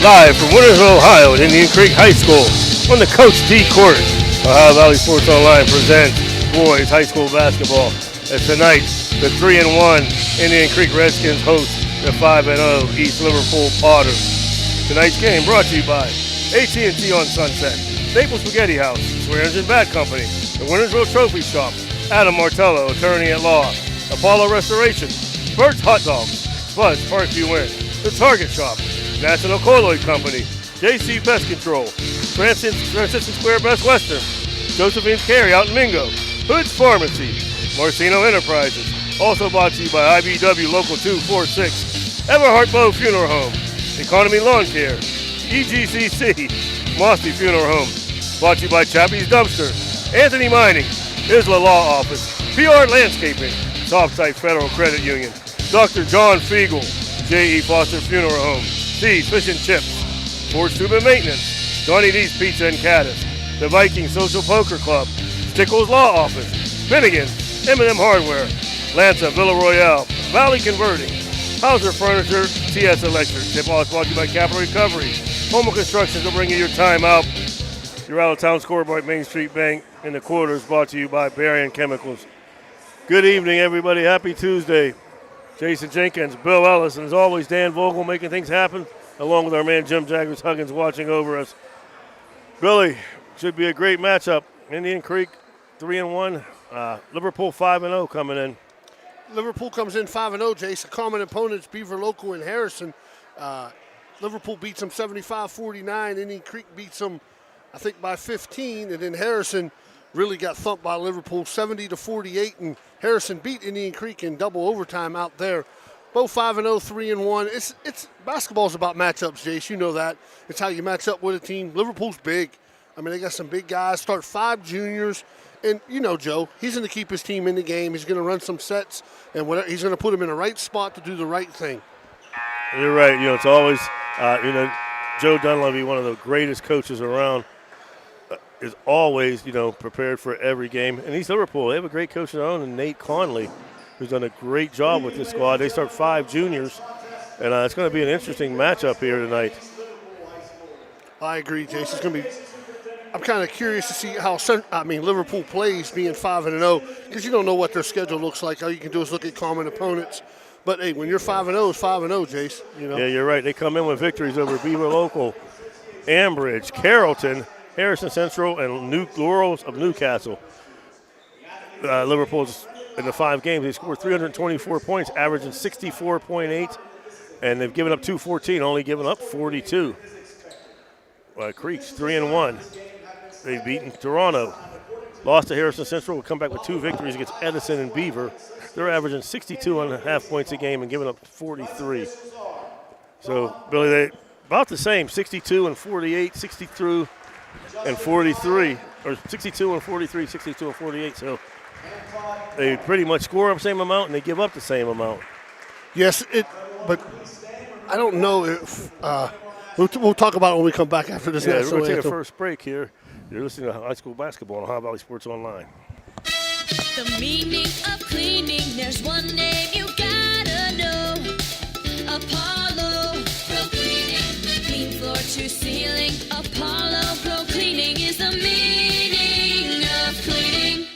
Live from Wintersville, Ohio at Indian Creek High School on the Coach D Court. Ohio Valley Sports Online presents boys high school basketball. As tonight, the 3-1 Indian Creek Redskins host the 5-0 East Liverpool Potters. Tonight's game brought to you by AT&T on Sunset, Maple Spaghetti House, Swearings and Bat Company, the Wintersville Trophy Shop, Adam Martello, attorney at law, Apollo Restoration, Bert's Hot Dogs, Spud's Parkview Inn, the Target Shop, National Colloid Company, JC Pest Control, Franciscan Square Best Western, Josephine's Carry out in Mingo, Hood's Pharmacy, Marcino Enterprises, also brought to you by IBW Local 246, Everhart Bow Funeral Home, Economy Lawn Care, EGCC, Mossy Funeral Home, brought to you by Chappie's Dumpster, Anthony Mining, Isla Law Office, PR Landscaping, Softside Federal Credit Union, Dr. John Fiegel, J.E. Foster Funeral Home, Steve's Fish and Chips, Sports Tube and Maintenance, Johnny D's Pizza and Caddis, the Viking Social Poker Club, Stickles Law Office, Finnegan, M&M Hardware, Lanza, Villa Royale, Valley Converting, Hauser Furniture, TS Electric. Tip off brought to you by Capital Recovery. Home Construction will bring you your time out. Your out-of-town scoreboard, Main Street Bank in the quarters, brought to you by Berrien Chemicals. Good evening, everybody. Happy Tuesday. Jason Jenkins, Bill Ellis, and as always, Dan Vogel making things happen, along with our man Jim Jaggers-Huggins watching over us. Billy, should be a great matchup. Indian Creek 3-1, Liverpool 5-0 coming in. Liverpool comes in 5-0, Jace. Common opponents, Beaver Local and Harrison. Liverpool beats them 75-49. Indian Creek beats them, I think, by 15. And then Harrison really got thumped by Liverpool 70-48. And Harrison beat Indian Creek in double overtime out there. Both 5-0, 3-1. It's basketball's about matchups, Jace. You know that. It's how you match up with a team. Liverpool's big. I mean, they got some big guys. Start 5 juniors. And you know Joe, he's going to keep his team in the game. He's going to run some sets, and he's going to put them in the right spot to do the right thing. You're right. You know, it's always, Joe Dunleavy, one of the greatest coaches around, is always, prepared for every game. And East Liverpool, they have a great coach of their own, and Nate Conley, who's done a great job with this squad. They start 5 juniors, and it's going to be an interesting matchup here tonight. I agree, Jason. It's going to be. I'm kind of curious to see how Liverpool plays being 5-0 because you don't know what their schedule looks like. All you can do is look at common opponents. But, hey, when you're 5-0, it's 5-0, Jace. Yeah, you're right. They come in with victories over Beaver Local, Ambridge, Carrollton, Harrison Central, and Laurels of Newcastle. Liverpool's in the 5 games, they scored 324 points, averaging 64.8, and they've given up 214, only given up 42. Creeks 3-1. They've beaten Toronto. Lost to Harrison Central. Will come back with 2 victories against Edison and Beaver. They're averaging 62.5 points a game and giving up 43. So, Billy, they about the same, 62 and 48, 62 and 43, or 62 and 43, 62 and 48. So they pretty much score the same amount and they give up the same amount. Yes, but I don't know if we'll talk about it when we come back after this. Yeah, we're going to take a first break here. You're listening to high school basketball on Ohio Valley Sports Online. The meaning of cleaning, there's one name you gotta know. Apollo Pro Cleaning. Clean floor to ceiling. Apollo Pro Cleaning is the meaning of cleaning.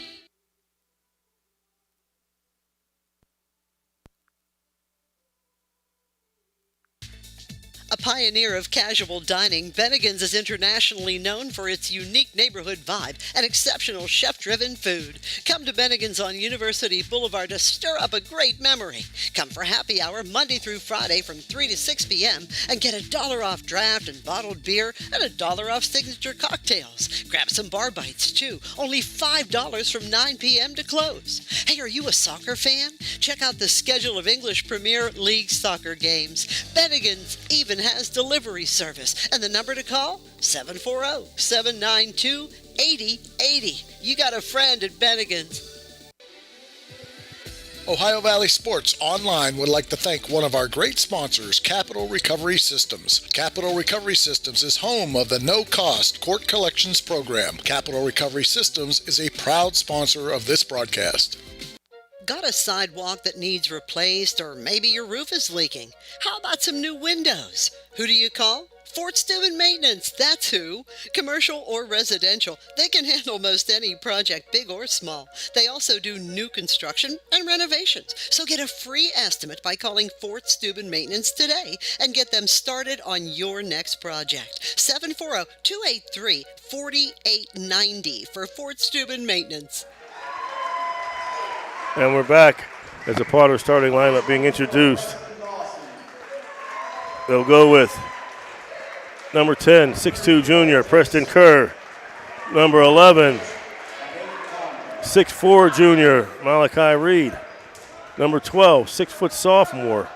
A pioneer of casual dining, Bennigan's is internationally known for its unique neighborhood vibe and exceptional chef-driven food. Come to Bennigan's on University Boulevard to stir up a great memory. Come for happy hour Monday through Friday from 3 to 6 p.m. and get $1 off draft and bottled beer and $1 off signature cocktails. Grab some bar bites too, only $5 from 9 p.m. to close. Hey, are you a soccer fan? Check out the schedule of English Premier League soccer games. Bennigan's even has delivery service, and the number to call, 740-792-8080. You got a friend at Bennigan's. Ohio Valley Sports Online would like to thank one of our great sponsors, Capital Recovery Systems. Capital Recovery Systems is home of the no-cost court collections program. Capital Recovery Systems is a proud sponsor of this broadcast. Got a sidewalk that needs replaced, or maybe your roof is leaking? How about some new windows? Who do you call? Fort Steuben Maintenance, that's who. Commercial or residential, they can handle most any project, big or small. They also do new construction and renovations. So get a free estimate by calling Fort Steuben Maintenance today and get them started on your next project. 740-283-4890 for Fort Steuben Maintenance. And we're back as the Potters starting lineup being introduced. They'll go with number 10, 6'2 junior, Preston Kerr. Number 11, 6'4 junior, Malachi Reed. Number 12, 6' sophomore,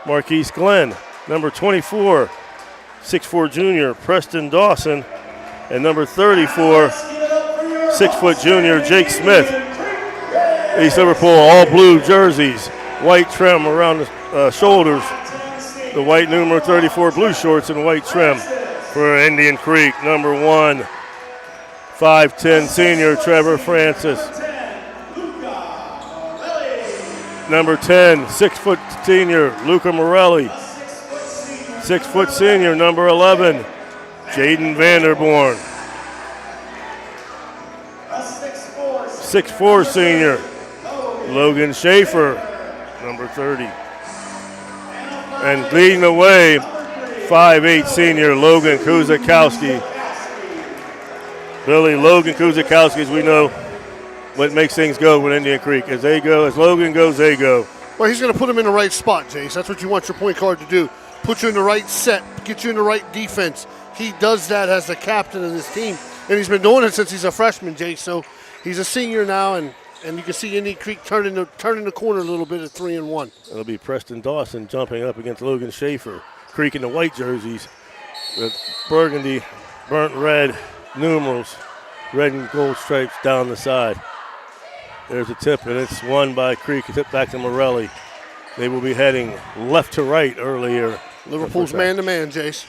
Marquise Glenn. Number 24, 6'4 junior, Preston Dawson. And number 34, 6' junior, Jake Smith. East Liverpool, all blue jerseys, white trim around the shoulders. The white number 34 blue shorts and white trim for Indian Creek. Number 1, 5'10 senior, Trevor Francis. Number 10, 6' senior, Luca Morelli. 6' senior, number 11, Jaden Vanderborn. 6'4 senior, Logan Schaefer, number 30. And leading the way, 5'8 senior, Logan Kuzakowski. Billy, Logan Kuzakowski, as we know, what makes things go with Indian Creek. As Logan goes, they go. Well, he's going to put him in the right spot, Jace. That's what you want your point guard to do. Put you in the right set, get you in the right defense. He does that as the captain of this team. And he's been doing it since he's a freshman, Jace. So he's a senior now, and you can see Indian Creek turning the corner a little bit at 3-1. It'll be Preston Dawson jumping up against Logan Schaefer. Creek in the white jerseys with burgundy, burnt red numerals, red and gold stripes down the side. There's a tip, and it's won by Creek. A tip back to Morelli. They will be heading left to right earlier. Liverpool's man-to-man, Jace.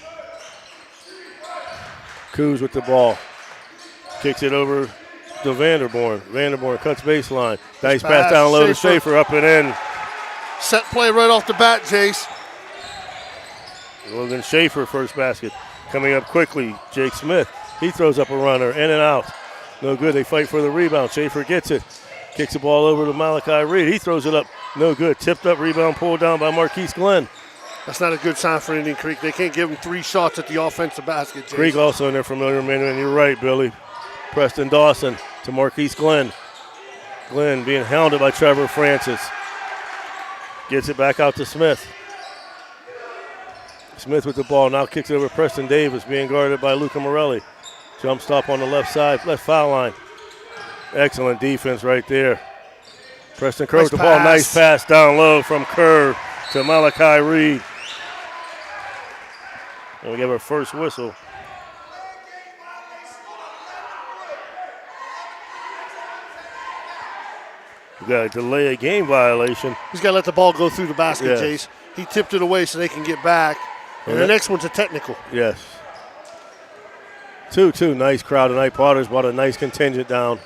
Coos with the ball. Kicks it over to Vanderborn. Vanderborn cuts baseline. Nice pass down low to Schaefer, up and in. Set play right off the bat, Jace. Logan Schaefer, first basket. Coming up quickly, Jake Smith. He throws up a runner, in and out. No good, they fight for the rebound. Schaefer gets it. Kicks the ball over to Malachi Reed. He throws it up, no good. Tipped up, rebound pulled down by Marquise Glenn. That's not a good sign for Indian Creek. They can't give him 3 shots at the offensive basket, Jace. Creek also in their familiar man, and you're right, Billy. Preston Dawson to Marquise Glenn. Glenn being hounded by Trevor Francis. Gets it back out to Smith. Smith with the ball, now kicks it over to Preston Davis, being guarded by Luca Morelli. Jump stop on the left side, left foul line. Excellent defense right there. Preston Kerr with the ball, nice pass down low from Kerr to Malachi Reed. And we give our first whistle. We got a delay of game violation. He's got to let the ball go through the basket, Yes. Jace. He tipped it away so they can get back. And the next one's a technical. Yes. 2-2, nice crowd tonight. Potters brought a nice contingent down.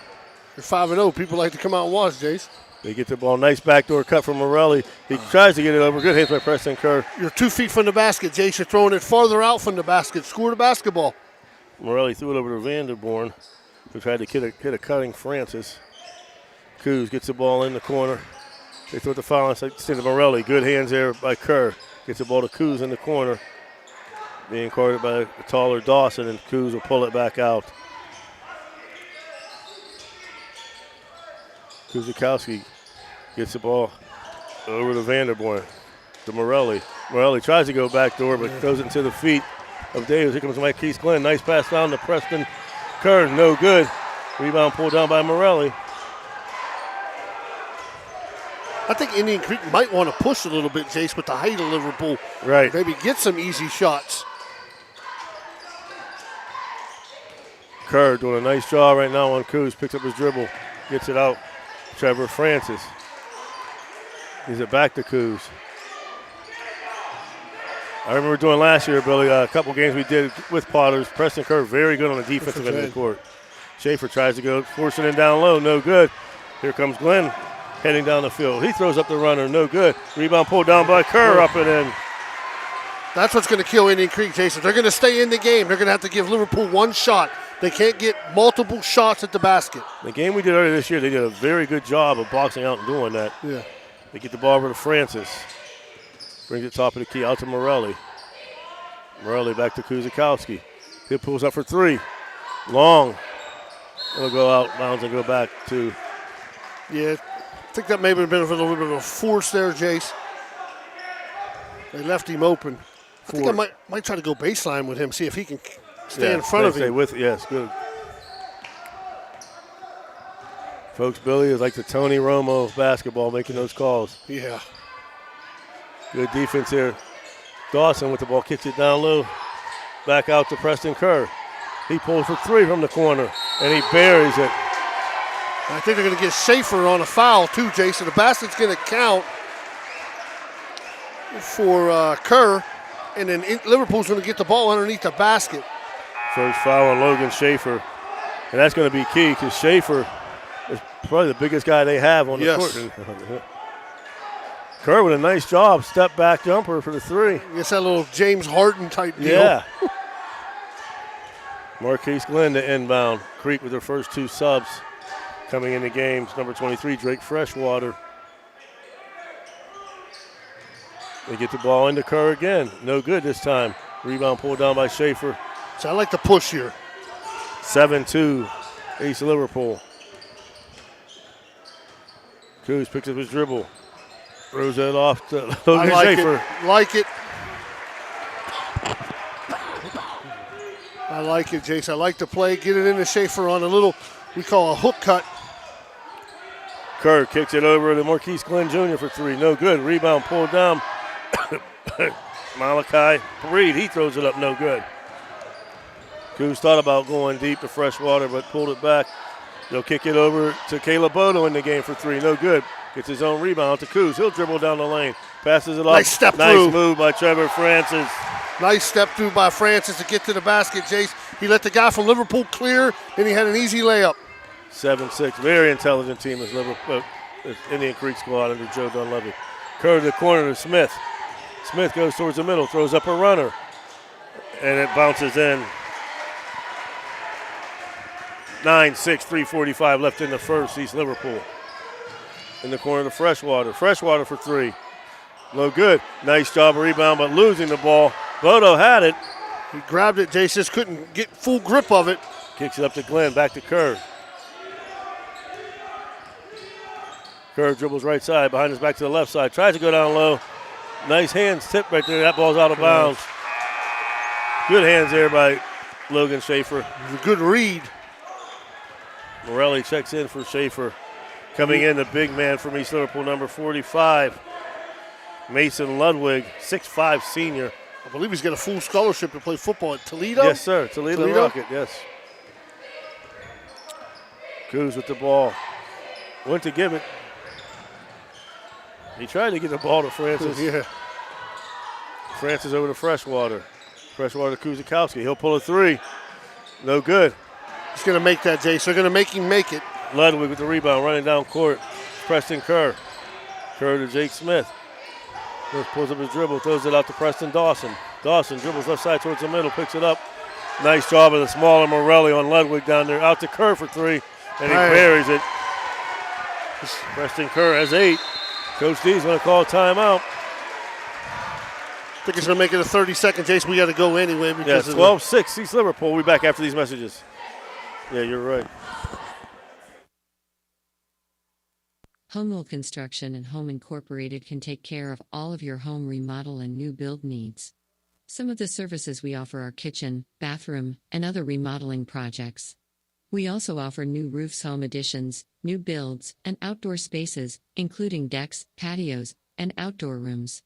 You're 5-0. People like to come out and watch, Jace. They get the ball, nice backdoor cut from Morelli. He tries to get it over. Good hit by Preston Kerr. You're 2 feet from the basket, Jace. You're throwing it farther out from the basket. Score the basketball. Morelli threw it over to Vanderborn, who tried to hit a cutting Francis. Coos gets the ball in the corner. They throw the foul instead to Morelli. Good hands there by Kerr. Gets the ball to Coos in the corner. Being guarded by the taller Dawson, and Coos will pull it back out. Kuzakowski gets the ball over to Vanderborn, to Morelli. Morelli tries to go backdoor, but throws it into the feet of Davis. Here comes Marquise Glenn. Nice pass down to Preston Kerr. No good. Rebound pulled down by Morelli. I think Indian Creek might want to push a little bit, Jace, with the height of Liverpool. Right. Maybe get some easy shots. Kerr doing a nice job right now on Coos. Picks up his dribble. Gets it out. Trevor Francis. Gives it back to Coos. I remember doing last year, Billy, a couple games we did with Potters. Preston Kerr very good on the defensive end of the court. Schaefer tries to go, forcing it down low. No good. Here comes Glenn heading down the field. He throws up the runner. No good. Rebound pulled down by Kerr, up and in. That's what's going to kill Indian Creek, Jason. They're going to stay in the game. They're going to have to give Liverpool one shot. They can't get multiple shots at the basket. The game we did earlier this year, they did a very good job of boxing out and doing that. Yeah. They get the ball over to Francis. Brings it top of the key out to Morelli. Morelli back to Kuzikowski. He pulls up for three. Long. It'll go out, bounds, and go back to. Yeah, I think that may have been a little bit of a force there, Jace. They left him open. I think I might try to go baseline with him, see if he can stay in front of him. Yes, good. Folks, Billy is like the Tony Romo of basketball, making those calls. Yeah. Good defense here. Dawson with the ball, kicks it down low. Back out to Preston Kerr. He pulls for three from the corner, and he buries it. I think they're going to get Schaefer on a foul, too, Jason. The basket's going to count for Kerr, and then Liverpool's going to get the ball underneath the basket. First foul on Logan Schaefer, and that's going to be key because Schaefer is probably the biggest guy they have on the court. Kerr with a nice job, step back jumper for the three. It's that little James Harden type deal. Yeah. Marquise Glenn to inbound. Creek with their first two subs coming in the games. Number 23, Drake Freshwater. They get the ball into Kerr again. No good this time. Rebound pulled down by Schaefer. So I like the push here. 7-2, East Liverpool. Kuz picks up his dribble. Throws it off to Logan Schaefer. Like it. I like it, Jace. I like the play. Get it into Schaefer on a little, we call a hook cut. Kerr kicks it over to Marquise Glenn Jr. for three. No good. Rebound pulled down. Malachi Reed, he throws it up. No good. Kuz thought about going deep to Freshwater, but pulled it back. They'll kick it over to Caleb Bodo in the game for three. No good. Gets his own rebound to Kuz. He'll dribble down the lane. Passes it off. Nice step through. Nice move by Trevor Francis. Nice step through by Francis to get to the basket, Jace. He let the guy from Liverpool clear, and he had an easy layup. 7-6. Very intelligent team as Liverpool, Indian Creek squad under Joe Dunleavy. Kerr to the corner to Smith. Smith goes towards the middle, throws up a runner, and it bounces in. 9-6, 3:45 left in the first, East Liverpool. In the corner to Freshwater. Freshwater for three. No good. Nice job of rebound, but losing the ball. Bodo had it. He grabbed it. Jace just couldn't get full grip of it. Kicks it up to Glenn, back to Kerr. Kerr dribbles right side, behind his back to the left side. Tries to go down low. Nice hands tip right there. That ball's out of bounds. Good hands there by Logan Schaefer. It was a good read. Morelli checks in for Schaefer. Coming in, the big man from East Liverpool, number 45. Mason Ludwig, 6'5" senior. I believe he's got a full scholarship to play football at Toledo. Yes, sir. Toledo Rocket, yes. Kuz with the ball. Went to give it. He tried to get the ball to Francis. Yeah. Francis over to Freshwater. Freshwater to Kuzikowski. He'll pull a three. No good. He's going to make that, Jace. They're going to make him make it. Ludwig with the rebound, running down court. Preston Kerr. Kerr to Jake Smith. Smith pulls up his dribble, throws it out to Preston Dawson. Dawson dribbles left side towards the middle, picks it up. Nice job of the smaller Morelli on Ludwig down there. Out to Kerr for three, and he buries it. Preston Kerr has 8. Coach D's going to call a timeout. I think it's going to make it a 30-second, Jason. We got to go anyway. Because 12-6, East Liverpool. We'll be back after these messages. Yeah, you're right. Homewell Construction and Home Incorporated can take care of all of your home remodel and new build needs. Some of the services we offer are kitchen, bathroom, and other remodeling projects. We also offer new roofs, home additions, new builds, and outdoor spaces, including decks, patios, and outdoor rooms.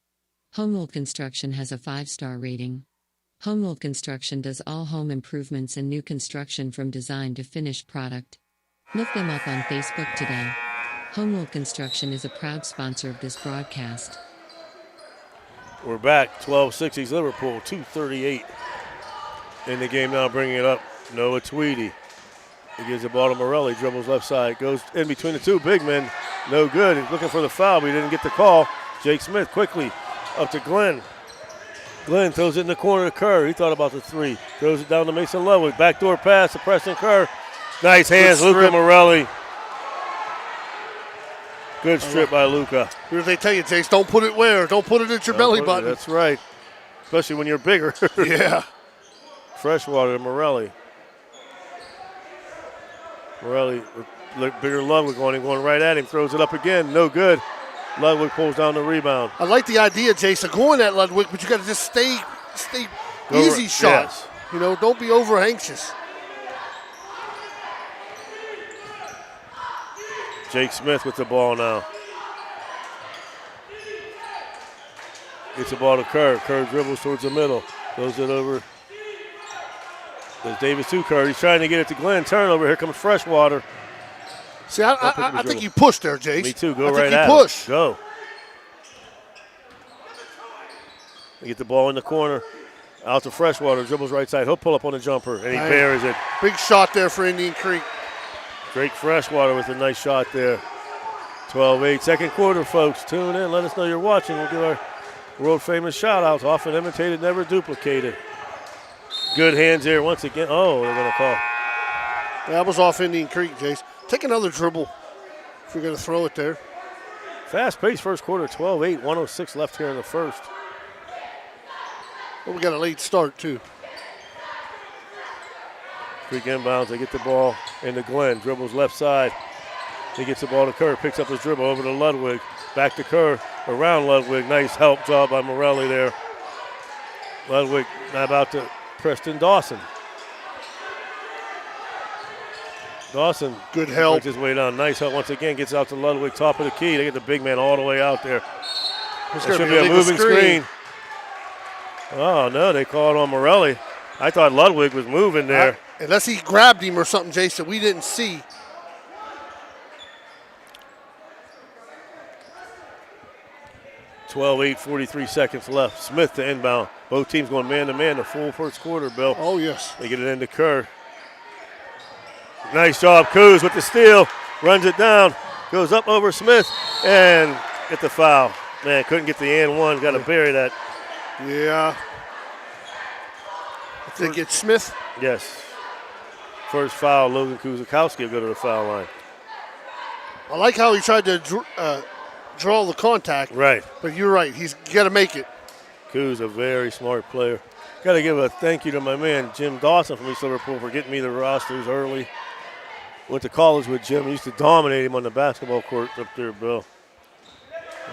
Homewell Construction has a 5-star rating. Homewell Construction does all home improvements and new construction from design to finished product. Look them up on Facebook today. Homewell Construction is a proud sponsor of this broadcast. We're back, 12-6 East Liverpool, 2:38 in the game now, bringing it up. Noah Tweedy. He gives the ball to Morelli, dribbles left side, goes in between the two big men. No good. He's looking for the foul, but he didn't get the call. Jake Smith quickly up to Glenn. Glenn throws it in the corner to Kerr. He thought about the three. Throws it down to Mason Ludwig. Backdoor pass to Preston Kerr. Nice hands, Luca Morelli. Good strip by Luca. Here's they tell you, Jace, don't put it where? Don't put it at your belly button. That's right. Especially when you're bigger. Yeah. Freshwater to Morelli. Morelli, bigger Ludwig on him, going right at him. Throws it up again. No good. Ludwig pulls down the rebound. I like the idea, Jason, going at Ludwig, but you got to just stay easy shot. Yes. You know, don't be over anxious. Jake Smith with the ball now. Gets the ball to Kerr. Kerr dribbles towards the middle. Throws it over. There's Davis to Kerr. He's trying to get it to Glenn. Turnover. Here comes Freshwater. See, I think you pushed there, Jace. Me too. Go right at push. it. Go. They get the ball in the corner. Out to Freshwater. Dribbles right side. He'll pull up on the jumper, and he buries it. Big shot there for Indian Creek. Drake Freshwater with a nice shot there. 12-8. Second quarter, folks. Tune in. Let us know you're watching. We'll give our world-famous shout-outs. Often imitated, never duplicated. Good hands here once again. Oh, they're going to call. That was off Indian Creek, Jace. Take another dribble if you're going to throw it there. Fast-paced first quarter, 12-8. 1:06 left here in the first. Well, we got a late start, too. Creek inbounds. They get the ball into Glenn. Dribbles left side. He gets the ball to Kerr. Picks up his dribble over to Ludwig. Back to Kerr. Around Ludwig. Nice help job by Morelli there. Ludwig now about to Preston Dawson. Dawson. Good help. Works his way down. Nice help once again. Gets out to Ludwig. Top of the key. They get the big man all the way out there. It should be a moving screen. Oh, no. They call it on Morelli. I thought Ludwig was moving there. Unless he grabbed him or something, Jason, we didn't see. $12-8, 43 seconds left. Smith to inbound. Both teams going man-to-man the full first quarter, Bill. Oh, yes. They get it into Kerr. Nice job, Coos with the steal. Runs it down. Goes up over Smith and get the foul. Man, couldn't get the and one. Got to bury that. Yeah. I think it's Smith. Yes. First foul, Logan Kuzakowski will go to the foul line. I like how he tried to draw the contact. Right. But you're right. You got to make it. Kuz, a very smart player. Got to give a thank you to my man, Jim Dawson from East Liverpool, for getting me the rosters early. Went to college with Jim. Used to dominate him on the basketball court up there, Bill.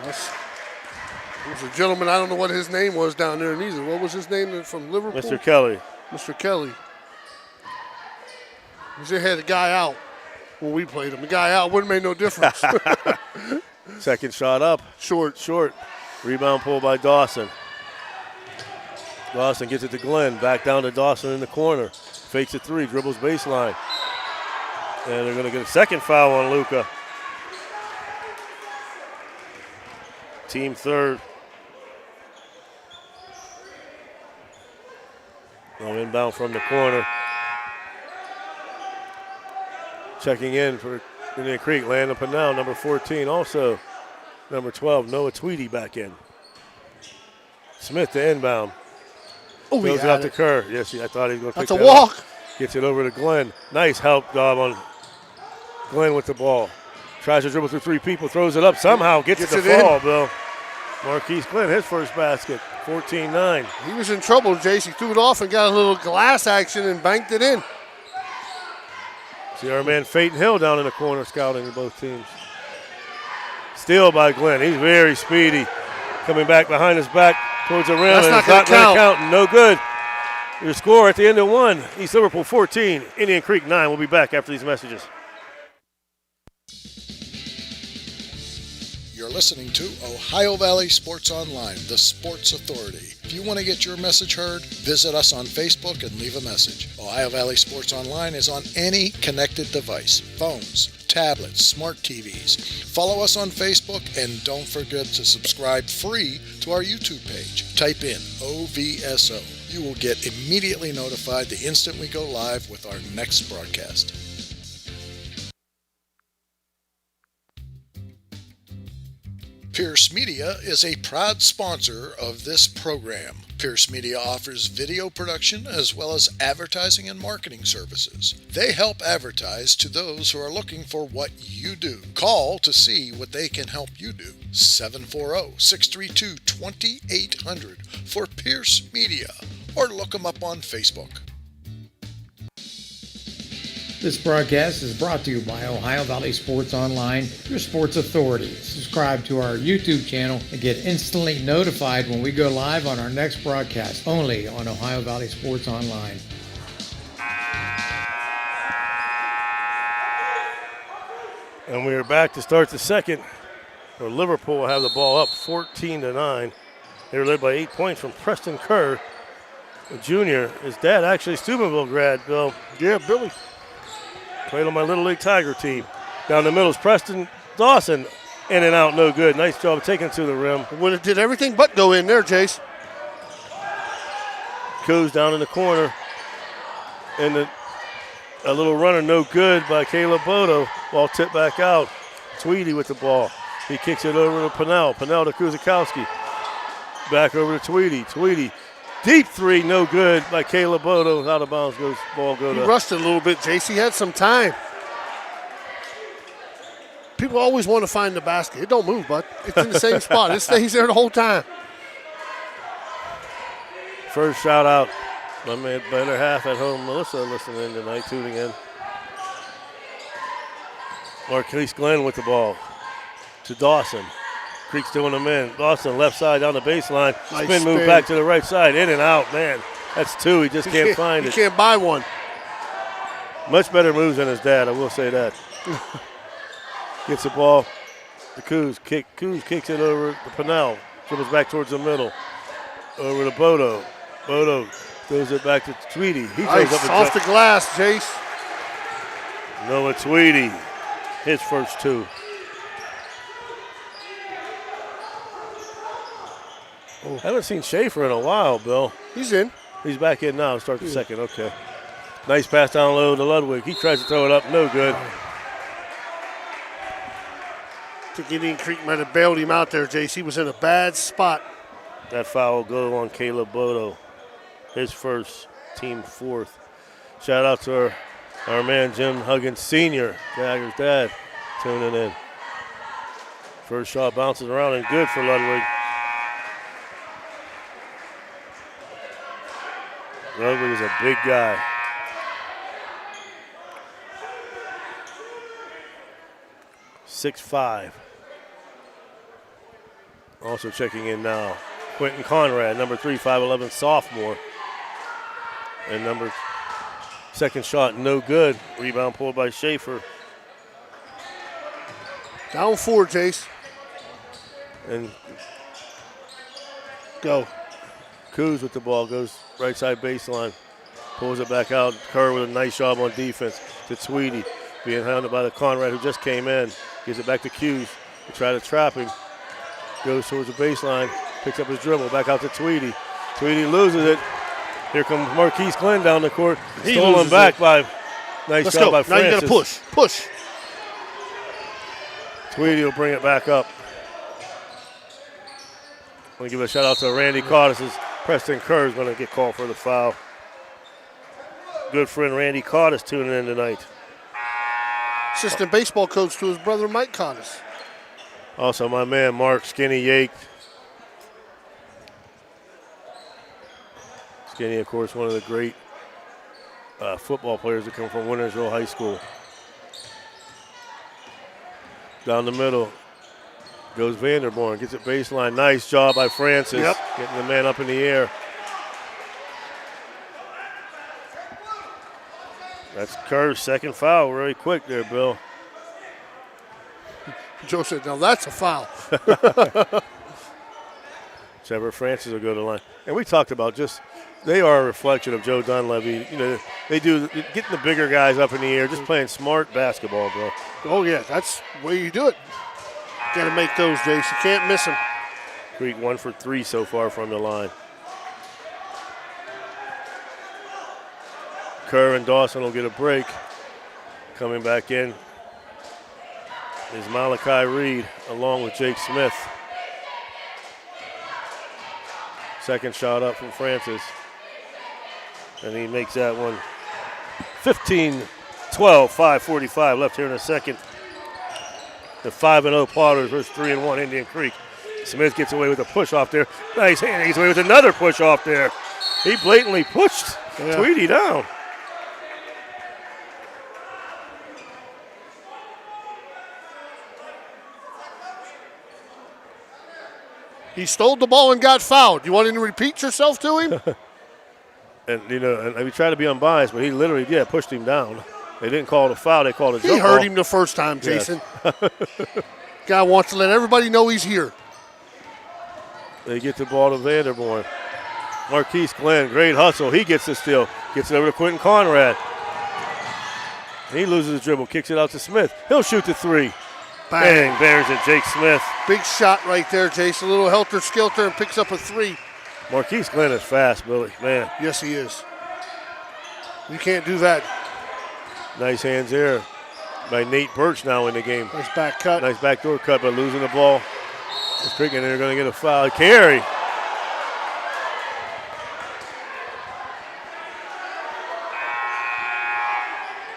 There's a gentleman, I don't know what his name was down there neither. What was his name from Liverpool? Mr. Kelly. Mr. Kelly. He had a guy out when we played him. The guy out wouldn't make no difference. Second shot up. Short. Rebound pull by Dawson. Dawson gets it to Glenn. Back down to Dawson in the corner. Fakes a three. Dribbles baseline. And they're going to get a second foul on Luca. Team third. Now inbound from the corner. Checking in for Indian Creek, Landon Pannell, number 14. Also, number 12, Noah Tweedy back in. Smith to inbound. Oh, throws it out to Kerr. Yes, I thought he was going to pick that up. That's a walk. Gets it over to Glenn. Nice help job on Glenn with the ball. Tries to dribble through three people, throws it up. Somehow gets it to fall, Bill. Marquise Glenn, his first basket, 14-9. He was in trouble, Jace. He threw it off and got a little glass action and banked it in. See our man Peyton Hill down in the corner scouting both teams. Steal by Glenn. He's very speedy. Coming back behind his back towards the rim. That's and not going to count. No good. Your score at the end of one, East Liverpool 14, Indian Creek 9. We'll be back after these messages. You're listening to Ohio Valley Sports Online, the sports authority. If you want to get your message heard, visit us on Facebook and leave a message. Ohio Valley Sports Online is on any connected device, phones, tablets, smart TVs. Follow us on Facebook and don't forget to subscribe free to our YouTube page. Type in OVSO. You will get immediately notified the instant we go live with our next broadcast. Pierce Media is a proud sponsor of this program. Pierce Media offers video production as well as advertising and marketing services. They help advertise to those who are looking for what you do. Call to see what they can help you do. 740-632-2800 for Pierce Media, or look them up on Facebook. This broadcast is brought to you by Ohio Valley Sports Online, your sports authority. Subscribe to our YouTube channel and get instantly notified when we go live on our next broadcast, only on Ohio Valley Sports Online. And we are back to start the second, where Liverpool will have the ball up 14-9. They're led by 8 points from Preston Kerr, a junior. His dad actually Steubenville grad, Bill. Yeah, Billy. Played on my Little League Tiger team. Down the middle is Preston Dawson. In and out, no good. Nice job taking it to the rim. Well, it did everything but go in there, Jace. Coos down in the corner. And a little runner, no good by Caleb Bodo. Ball tipped back out. Tweedy with the ball. He kicks it over to Pennell. Pennell to Kuzakowski. Back over to Tweedy. Tweedy. Deep three, no good by Caleb Bodo. Out of bounds goes ball. He rushed it a little bit, Jace. He had some time. People always want to find the basket. It don't move, bud. It's in the same spot. It stays there the whole time. First shout out. My man, better half at home. Melissa listening tonight, tuning in. Marquise Glenn with the ball to Dawson. Creek's doing them in. Dawson left side down the baseline. Nice spin move back to the right side. In and out, man. That's two. He just can't find it. He can't buy one. Much better moves than his dad, I will say that. Gets the ball to Coos. Coos kicks it over to Pennell. Dribbles back towards the middle. Over to Bodo. Bodo throws it back to Tweedy. He throws Nice, up off the glass, Jace. Noah Tweedy. His first two. I haven't seen Schaefer in a while, Bill. He's in. He's back in now. Start the second. Okay. Nice pass down low to Ludwig. He tries to throw it up. No good. I think Indian Creek might have bailed him out there, Jace. He was in a bad spot. That foul will go on Caleb Bodo. His first, team fourth. Shout out to our man Jim Huggins Sr., Jagger's dad, tuning in. First shot bounces around and good for Ludwig. Ludwig is a big guy. .6'5". Also checking in now, Quentin Conrad, number 3, 5'11", sophomore. And second shot, no good. Rebound pulled by Schaefer. Down 4, Jace. And go. Coos with the ball, goes right side baseline, pulls it back out. Kerr with a nice job on defense to Tweedy, being hounded by the Conrad who just came in. Gives it back to Coos to try to trap him. Goes towards the baseline, picks up his dribble, back out to Tweedy. Tweedy loses it. Here comes Marquise Glenn down the court. Stolen back by nice job by Francis. Now you got to push. Push. Tweedy will bring it back up. I'm going to give a shout out to Randy Cottis. Preston Kerr is going to get called for the foul. Good friend Randy Cottis tuning in tonight. Assistant baseball coach to his brother Mike Cottis. Also my man Mark Skinny Yake. Skinny, of course, one of the great football players that come from Wintersville High School. Down the middle goes Vanderborn, gets it baseline. Nice job by Francis, getting the man up in the air. That's Kerr's second foul, really quick there, Bill. Joe said, now that's a foul. Trevor Francis will go to the line. And we talked about they are a reflection of Joe Dunleavy. You know, they do getting the bigger guys up in the air, just playing smart basketball, Bill. Oh, yeah, that's the way you do it. Got to make those, Jace. You can't miss them. Creek 1 for 3 so far from the line. Kerr and Dawson will get a break. Coming back in is Malachi Reed along with Jake Smith. Second shot up from Francis. And he makes that one 15-12, 5:45 left here in the second. The 5-0 Potters versus 3-1 Indian Creek. Smith gets away with a push off there. Nice hand. He gets away with another push off there. He blatantly pushed Tweedy down. He stole the ball and got fouled. You want him to repeat yourself to him? And, and we tried to be unbiased, but he literally, pushed him down. They didn't call it a foul. They called it a jump He hurt ball. him the first time, Jason. Yes. Guy wants to let everybody know he's here. They get the ball to Vanderborn. Marquise Glenn, great hustle. He gets the steal. Gets it over to Quentin Conrad. He loses the dribble, kicks it out to Smith. He'll shoot the three. Bang, bears it, Jake Smith. Big shot right there, Jason. A little helter-skelter and picks up a three. Marquise Glenn is fast, Billy, man. Yes, he is. You can't do that. Nice hands there by Nate Birch now in the game. Nice back cut. Nice backdoor cut, but losing the ball. It's Creek, and they're going to get a foul. Carry.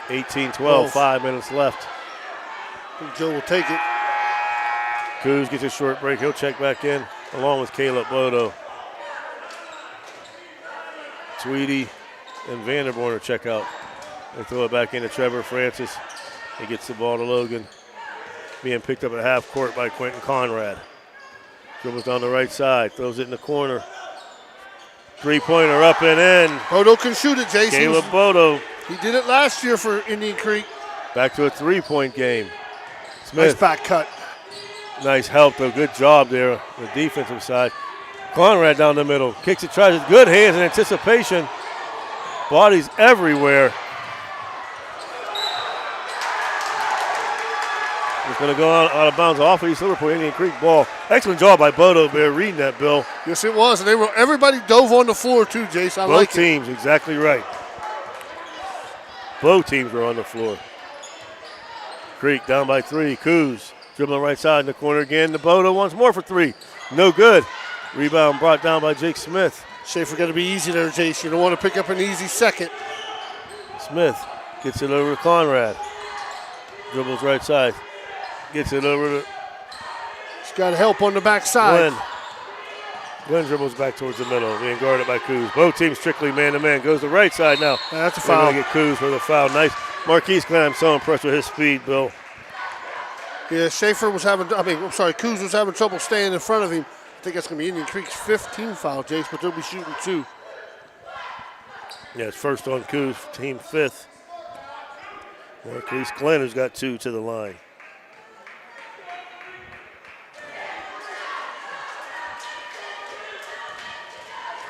(18-12), 5 minutes left. I think Joe will take it. Coos gets a short break. He'll check back in along with Caleb Bodo. Tweedy and Vanderborn will check out. They throw it back into Trevor Francis. He gets the ball to Logan. Being picked up at half court by Quentin Conrad. Dribbles down the right side. Throws it in the corner. Three-pointer up and in. Bodo can shoot it, Jason. Caleb Bodo. He did it last year for Indian Creek. Back to a three-point game. Smith. Nice back cut. Nice help, though. Good job there on the defensive side. Conrad down the middle. Kicks it, tries it. Good hands in anticipation. Bodies everywhere. It's going to go out of bounds off of East Liverpool Indian Creek ball. Excellent job by Bodo there reading that, Bill. Yes, it was. And everybody dove on the floor, too, Jason. I like it. Both teams, exactly right. Both teams were on the floor. Creek down by three. Coos dribbling right side in the corner again. The Bodo once more for three. No good. Rebound brought down by Jake Smith. Schaefer got to be easy there, Jason. You don't want to pick up an easy second. Smith gets it over to Conrad. Dribbles right side. Gets it over to He's got help on the backside. Glenn dribbles back towards the middle, being guarded by Coos. Both teams strictly man-to-man. Goes to the right side now. That's a They're foul. going to get Coos for the foul. Nice. Marquise Glenn, I'm so impressed with his speed, Bill. Yeah, Coos was having trouble staying in front of him. I think that's going to be Indian Creek's 15th foul, Jace, but they'll be shooting two. Yeah, it's first on Coos, team fifth. Marquise Glenn has got two to the line.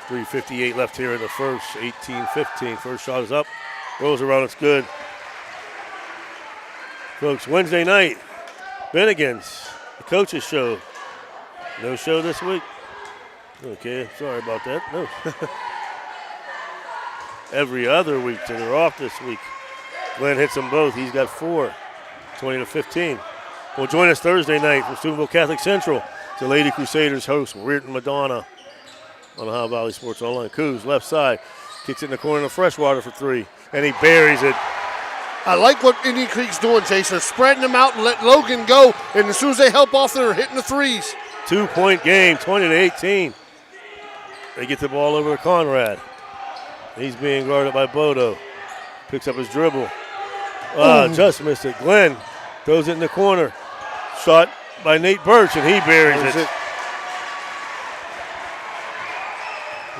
.358 left here in the first, 18-15. First shot is up, rolls around, it's good. Folks, Wednesday night, Bennigan's, the coaches show. No show this week? Okay, sorry about that. No. Every other week, so they're off this week. Glenn hits them both. He's got 4, 20-15. Well, join us Thursday night from Steubenville Catholic Central. The Lady Crusaders host Weirton Madonna on Ohio Valley Sports Online. Coos, left side, kicks it in the corner of Freshwater for three, and he buries it. I like what Indian Creek's doing, Jason. They're spreading them out and let Logan go, and as soon as they help off, they're hitting the threes. 2-point game, 20-18. They get the ball over to Conrad. He's being guarded by Bodo. Picks up his dribble. Just missed it. Glenn throws it in the corner. Shot by Nate Birch, and he buries it.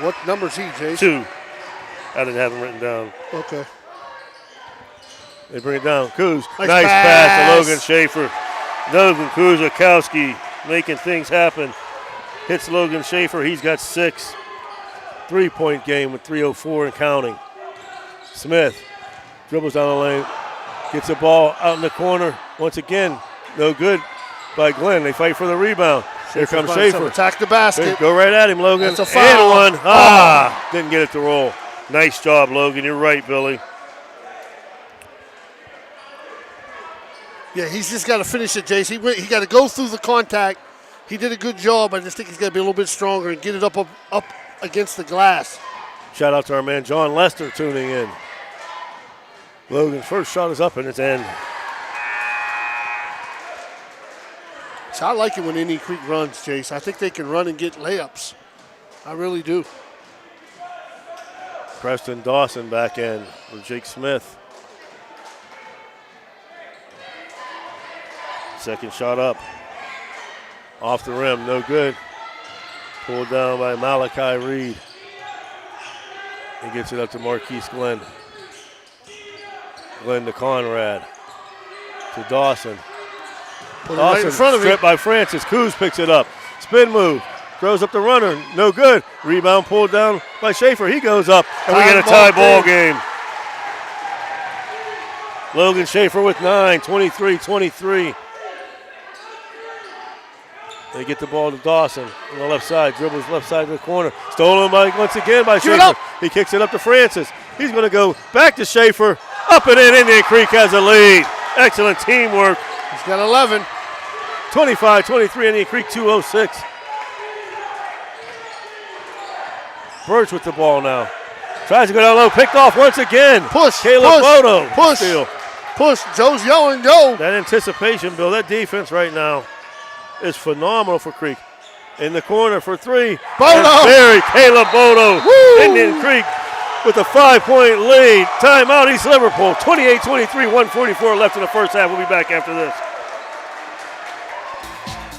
What number is he, Jason? 2. I didn't have him written down. Okay. They bring it down. Coos. Nice pass to Logan Schaefer. Logan Kuzakowski making things happen. Hits Logan Schaefer. He's got 6. 3-point game with 3:04 and counting. Smith dribbles down the lane. Gets the ball out in the corner. Once again, no good by Glenn. They fight for the rebound. Here comes Schaefer. Attack the basket. Go right at him, Logan. That's a foul. And one. Didn't get it to roll. Nice job, Logan. You're right, Billy. Yeah, he's just got to finish it, Jace. He got to go through the contact. He did a good job. I just think he's got to be a little bit stronger and get it up against the glass. Shout out to our man John Lester tuning in. Logan's first shot is up and it's in. So I like it when Indian Creek runs, Jace. I think they can run and get layups. I really do. Preston Dawson back in with Jake Smith. Second shot up. Off the rim, no good. Pulled down by Malachi Reed. He gets it up to Marquise Glenn. Glenn to Conrad. To Dawson. Put it right in front of him. Stripped by Francis. Coos picks it up. Spin move. Throws up the runner. No good. Rebound pulled down by Schaefer. He goes up. And we get a tie ball game. Logan Schaefer with 9. 23-23. They get the ball to Dawson on the left side. Dribbles left side of the corner. Stolen once again by Schaefer. He kicks it up to Francis. He's going to go back to Schaefer. Up and in. Indian Creek has a lead. Excellent teamwork. He's got 11. 25-23, Indian Creek 2:06. Birch with the ball now. Tries to go down low. Picked off once again. Push. Caleb Bodo. Push. Steal. Push. Joe's yelling, go. That anticipation, Bill. That defense right now is phenomenal for Creek. In the corner for three. Bodo. Buried. Caleb Bodo. Woo. Indian Creek with a 5-point lead. Timeout, East Liverpool. 28-23, 1:44 left in the first half. We'll be back after this.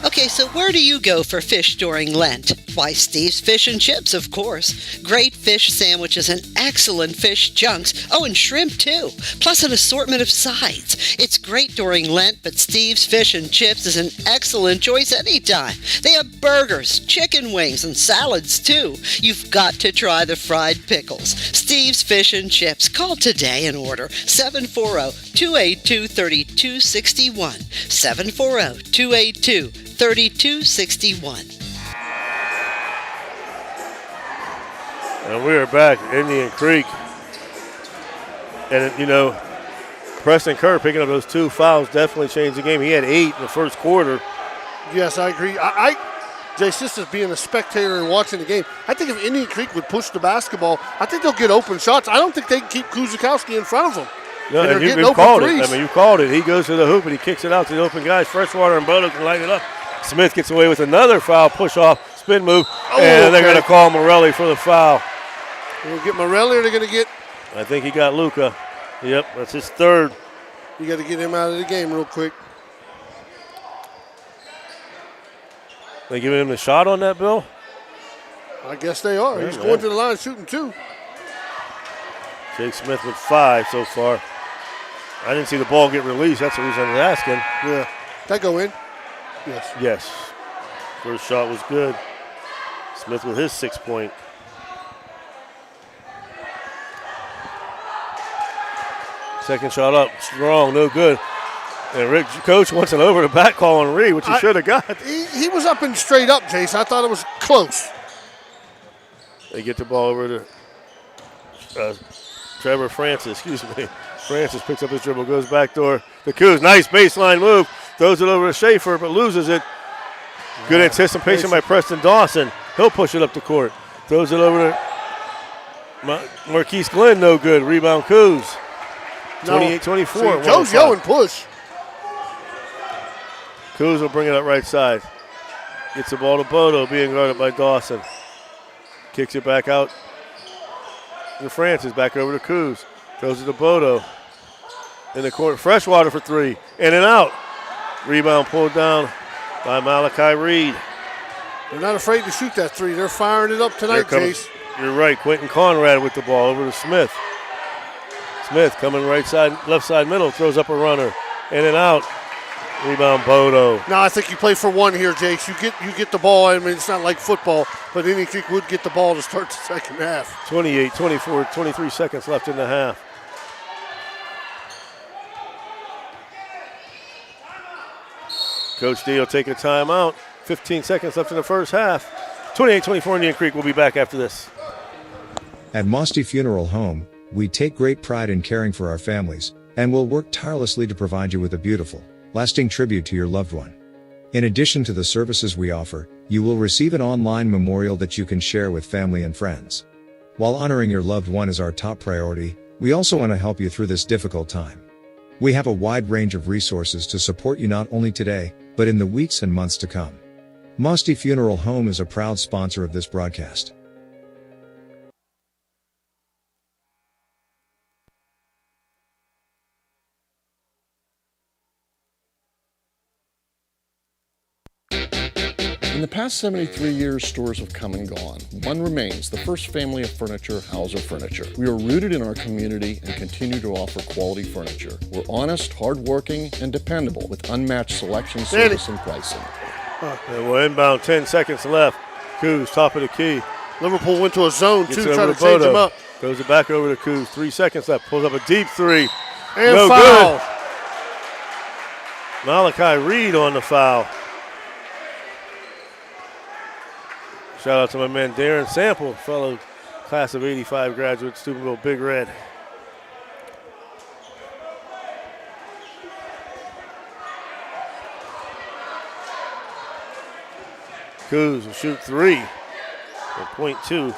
Okay, so where do you go for fish during Lent? Why, Steve's Fish and Chips, of course. Great fish sandwiches and excellent fish chunks. Oh, and shrimp, too. Plus an assortment of sides. It's great during Lent, but Steve's Fish and Chips is an excellent choice anytime. They have burgers, chicken wings, and salads, too. You've got to try the fried pickles. Steve's Fish and Chips. Call today and order 740-282-3261. 740-282-3261. And we are back, Indian Creek. And, Preston Kerr picking up those 2 fouls definitely changed the game. He had 8 in the first quarter. Yes, I agree. Jace, this is being a spectator and watching the game. I think if Indian Creek would push the basketball, I think they'll get open shots. I don't think they can keep Kuzikowski in front of them. No, and you called it. You called it. He goes to the hoop and he kicks it out to the open guys. Freshwater and Bodo can light it up. Smith gets away with another foul, push off, spin move, and they're going to call Morelli for the foul. They're going to get Morelli or they're going to get? I think he got Luca. Yep, that's his third. You got to get him out of the game real quick. They giving him the shot on that, Bill? I guess they are. He's going to the line shooting 2. Jake Smith with 5 so far. I didn't see the ball get released. That's the reason I was asking. Yeah. That go in? Yes. Yes. First shot was good. Smith with his 6-point. Second shot up, strong, no good. And Coach wants an over the back call on Reed, which he should have got. He was up and straight up, Jace. I thought it was close. They get the ball over to Trevor Francis, Francis picks up his dribble, goes back door to Coos. Nice baseline move. Throws it over to Schaefer, but loses it. Good anticipation by Preston Dawson. He'll push it up the court. Throws it over to Marquise Glenn, no good. Rebound Coos. 28-24. Joe's yelling push. Coos will bring it up right side. Gets the ball to Bodo, being guarded by Dawson. Kicks it back out to Francis, back over to Coos. Throws it to Bodo. In the court, Freshwater for 3. In and out. Rebound pulled down by Malachi Reed. They're not afraid to shoot that 3. They're firing it up tonight, Chase. You're right. Quentin Conrad with the ball over to Smith. Smith coming right side, left side middle, throws up a runner. In and out. Rebound Bodo. No, I think you play for 1 here, Jace. You get the ball. I mean, it's not like football, but Indian Creek would get the ball to start the second half. 28-24, 23 seconds left in the half. Coach D will take a timeout. 15 seconds left in the first half. 28-24 Indian Creek. We'll be back after this. At Mosty Funeral Home, we take great pride in caring for our families, and will work tirelessly to provide you with a beautiful, lasting tribute to your loved one. In addition to the services we offer, You will receive an online memorial that you can share with family and friends. While honoring your loved one is our top priority, we also want to help you through this difficult time. We have a wide range of resources to support you not only today, but in the weeks and months to come. Musty Funeral Home is a proud sponsor of this broadcast. In the past 73 years, stores have come and gone. One remains, the first family of furniture, Hauser Furniture. We are rooted in our community and continue to offer quality furniture. We're honest, hardworking, and dependable with unmatched selection, service, and pricing. And we're inbound, 10 seconds left. Coos, top of the key. Liverpool went to a zone, Gets too, it trying over to to change him Bodo. up. Throws it back over to Coos. 3 seconds left. Pulls up a deep three. And No foul. good. Malachi Reed on the foul. Shout out to my man Darren Sample, fellow class of 85 graduate, Steubenville Big Red. Coos will shoot three at point two.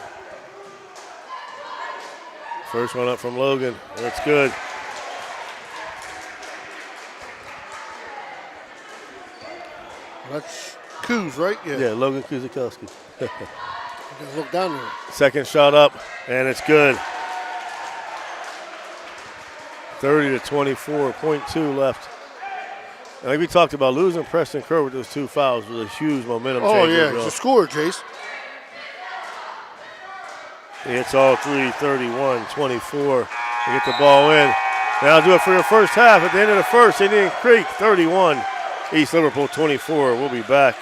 First one up from Logan. That's good. That's Coos, right? Yeah, Logan Kuzakowski. Look down there. Second shot up, and it's good. 30-24, point two left. And like we talked about, losing Preston Kerr with those two fouls was a huge momentum Oh, changer. yeah, it's a score, Jace. It's all three, 31-24. They get the ball in. Now do it for your first half. At the end of the first, Indian Creek 31, East Liverpool 24. We'll be back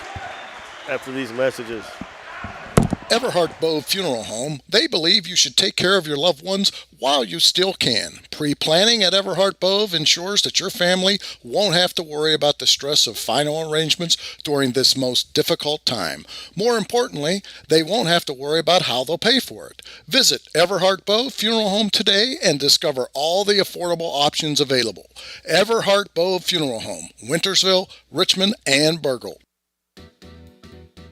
after these messages. Everhart Bove Funeral Home, they believe you should take care of your loved ones while you still can. Pre-planning at Everhart Bove ensures that your family won't have to worry about the stress of final arrangements during this most difficult time. More importantly, they won't have to worry about how they'll pay for it. Visit Everhart Bove Funeral Home today and discover all the affordable options available. Everhart Bove Funeral Home, Wintersville, Richmond, and Burgle.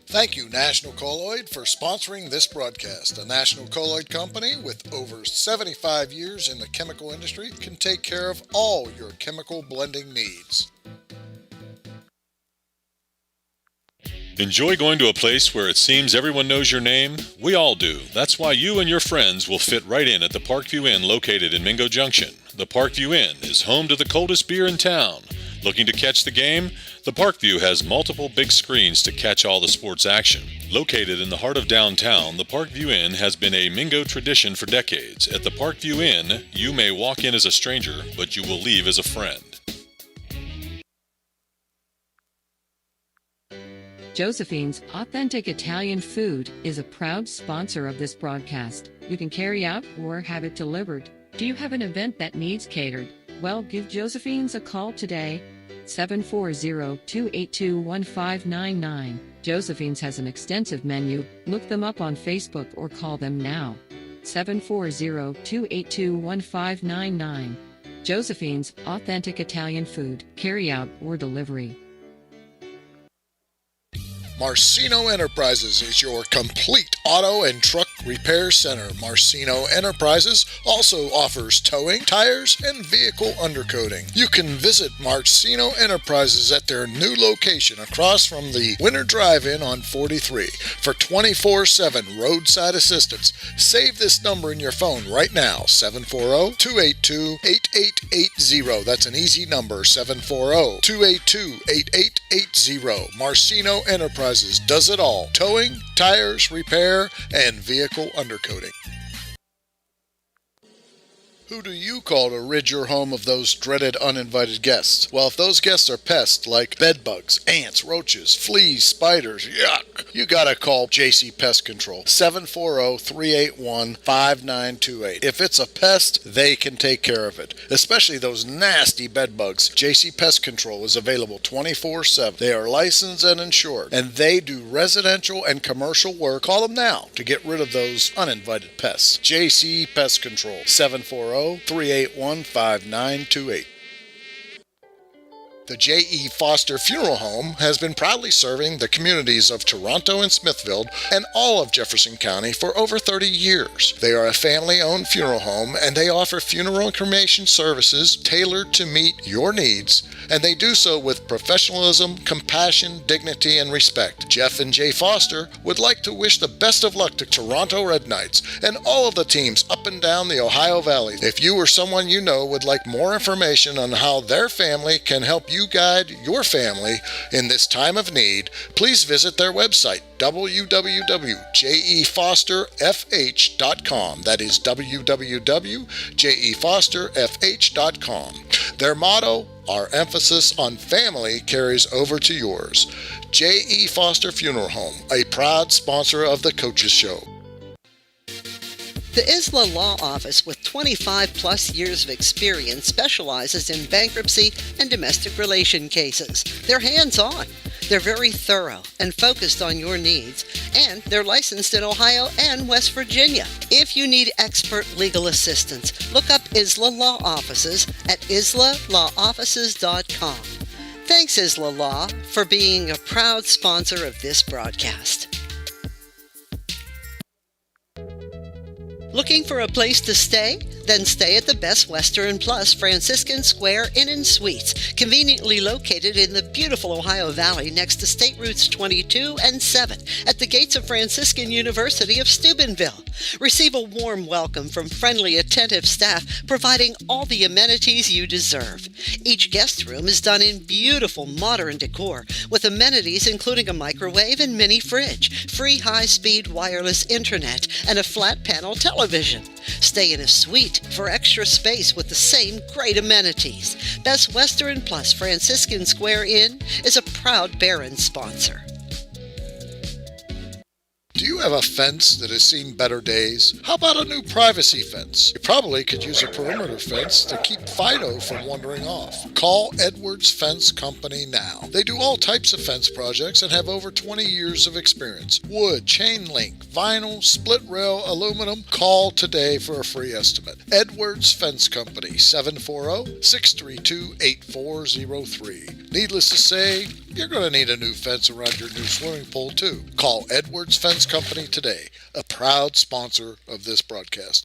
Thank you, National Colloid, for sponsoring this broadcast. A National Colloid company with over 75 years in the chemical industry can take care of all your chemical blending needs. Enjoy going to a place where it seems everyone knows your name? We all do. That's why you and your friends will fit right in at the Parkview Inn located in Mingo Junction. The Parkview Inn is home to the coldest beer in town. Looking to catch the game? The Parkview has multiple big screens to catch all the sports action. Located in the heart of downtown, the Parkview Inn has been a Mingo tradition for decades. At the Parkview Inn, you may walk in as a stranger, but you will leave as a friend. Josephine's Authentic Italian Food is a proud sponsor of this broadcast. You can carry out or have it delivered. Do you have an event that needs catered? Well, give Josephine's a call today. 740-282-1599. Josephine's has an extensive menu. Look them up on Facebook or call them now. 740-282-1599. Josephine's Authentic Italian Food, carry out or delivery. Marcino Enterprises is your complete auto and truck repair center. Marcino Enterprises also offers towing, tires, and vehicle undercoating. You can visit Marcino Enterprises at their new location across from the Winter Drive-In on 43 for 24/7 roadside assistance. Save this number in your phone right now, 740-282-8880. That's an easy number, 740-282-8880. Marcino Enterprises does it all: towing, tires, repair, and vehicle undercoating. Who do you call to rid your home of those dreaded uninvited guests? Well, if those guests are pests like bedbugs, ants, roaches, fleas, spiders, yuck, you gotta call JC Pest Control, 740-381-5928. If it's a pest, they can take care of it, especially those nasty bedbugs. JC Pest Control is available 24/7. They are licensed and insured, and they do residential and commercial work. Call them now to get rid of those uninvited pests. JC Pest Control, 740-381-5928. The J.E. Foster Funeral Home has been proudly serving the communities of Toronto and Smithfield and all of Jefferson County for over 30 years. They are a family-owned funeral home, and they offer funeral and cremation services tailored to meet your needs, and they do so with professionalism, compassion, dignity, and respect. Jeff and Jay Foster would like to wish the best of luck to Toronto Red Knights and all of the teams up and down the Ohio Valley. If you or someone you know would like more information on how their family can help you guide your family in this time of need, please visit their website, www.jefosterfh.com. That is www.jefosterfh.com. Their motto, our emphasis on family carries over to yours. J.E. Foster Funeral Home, a proud sponsor of the Coaches Show. The Isla Law Office, with 25 plus years of experience, specializes in bankruptcy and domestic relation cases. They're hands-on. They're very thorough and focused on your needs, and they're licensed in Ohio and West Virginia. If you need expert legal assistance, look up Isla Law Offices at islawoffices.com. Thanks, Isla Law, for being a proud sponsor of this broadcast. Looking for a place to stay? Then stay at the Best Western Plus Franciscan Square Inn and Suites, conveniently located in the beautiful Ohio Valley next to State Routes 22 and 7 at the gates of Franciscan University of Steubenville. Receive a warm welcome from friendly, attentive staff, providing all the amenities you deserve. Each guest room is done in beautiful modern decor, with amenities including a microwave and mini fridge, free high-speed wireless internet, and a flat-panel television. Stay in a suite for extra space with the same great amenities. Best Western Plus Franciscan Square Inn is a proud Barron sponsor. Do you have a fence that has seen better days? How about a new privacy fence? You probably could use a perimeter fence to keep Fido from wandering off. Call Edwards Fence Company now. They do all types of fence projects and have over 20 years of experience. Wood, chain link, vinyl, split rail, aluminum. Call today for a free estimate. Edwards Fence Company, 740-632-8403. Needless to say, you're going to need a new fence around your new swimming pool too. Call Edwards Fence Company today, a proud sponsor of this broadcast.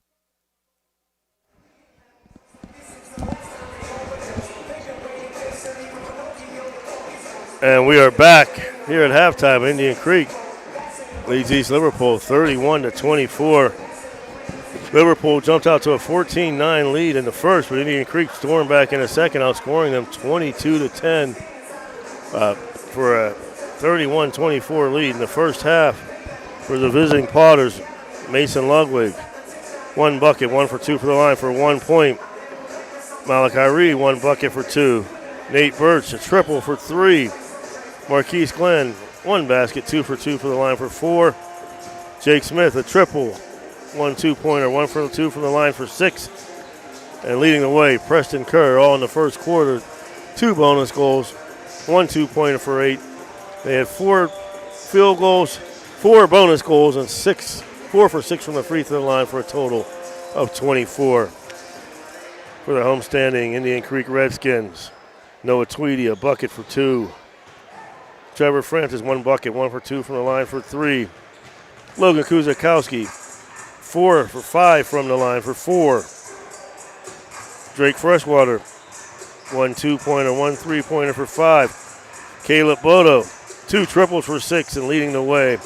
And we are back here at halftime. Indian Creek leads East Liverpool 31-24. Liverpool jumped out to a 14-9 lead in the first, but Indian Creek stormed back in the second, outscoring them 22-10 for a 31-24 lead in the first half. For the visiting Potters, Mason Ludwig, 1 bucket, 1 for 2 for the line for 1 point. Malachi Reed, 1 bucket for 2. Nate Birch, a triple for 3. Marquise Glenn, 1 basket, 2 for 2 for the line for 4. Jake Smith, a triple, 1 2-pointer, 1 for 2 from the line for 6. And leading the way, Preston Kerr, all in the first quarter, 2 bonus goals, 1 2-pointer for 8. They had 4 field goals, 4 bonus goals, and 4 for 6 from the free throw line for a total of 24. For the homestanding Indian Creek Redskins, Noah Tweedy, a bucket for 2. Trevor Francis, 1 bucket, 1 for 2 from the line for 3. Logan Kuzakowski, 4 for 5 from the line for 4. Drake Freshwater, 1 2-pointer, 1 3-pointer for 5. Caleb Bodo, 2 triples for 6 and leading the way.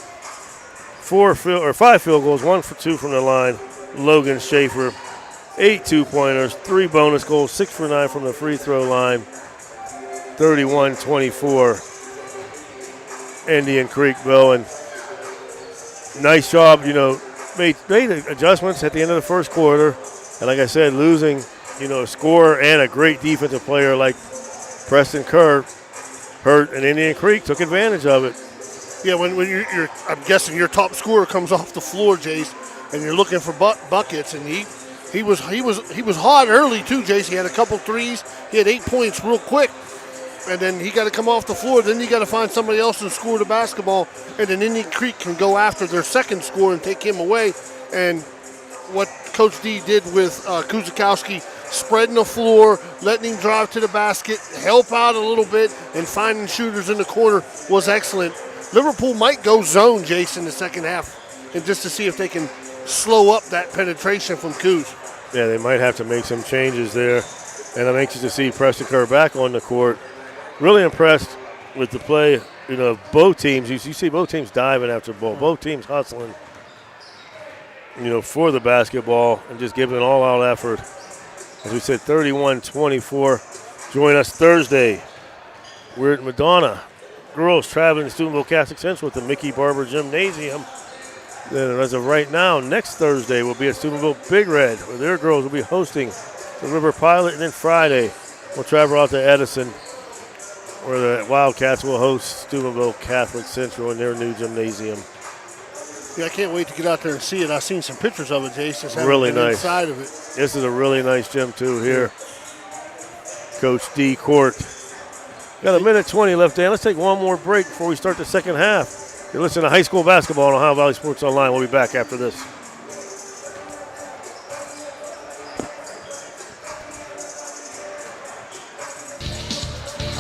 5 field goals, 1 for 2 from the line. Logan Schaefer, 8 2-pointers, 3 bonus goals, 6 for 9 from the free throw line. 31-24. Indian Creek, Bill, and nice job, made adjustments at the end of the first quarter. And like I said, losing, a scorer and a great defensive player like Preston Kerr hurt, and Indian Creek took advantage of it. Yeah, when you're I'm guessing your top scorer comes off the floor, Jace, and you're looking for buckets, and he was hot early too, Jace. He had a couple threes. He had 8 points real quick, and then he got to come off the floor. Then you got to find somebody else to score the basketball, and then Indian Creek can go after their second score and take him away. And what Coach D did with Kuzakowski spreading the floor, letting him drive to the basket, help out a little bit, and finding shooters in the corner was excellent. Liverpool might go zone, Jason, in the second half, and just to see if they can slow up that penetration from Coos. Yeah, they might have to make some changes there. And I'm anxious to see Preston Kerr back on the court. Really impressed with the play, both teams. You see both teams diving after the ball. Both teams hustling, for the basketball and just giving an all-out effort. As we said, 31-24. Join us Thursday. We're at Madonna Girls traveling to Steubenville Catholic Central with the Mickey Barber Gymnasium. Then as of right now, next Thursday we'll be at Steubenville Big Red, where their girls will be hosting the River Pilot. And then Friday we'll travel out to Edison, where the Wildcats will host Steubenville Catholic Central in their new gymnasium. Yeah, I can't wait to get out there and see it. I've seen some pictures of it, Jason. Really nice. Inside of it. This is a really nice gym, too, here. Coach D. Court. Got a minute 20 left, Dan. Let's take one more break before we start the second half. You're listening to high school basketball on Ohio Valley Sports Online. We'll be back after this.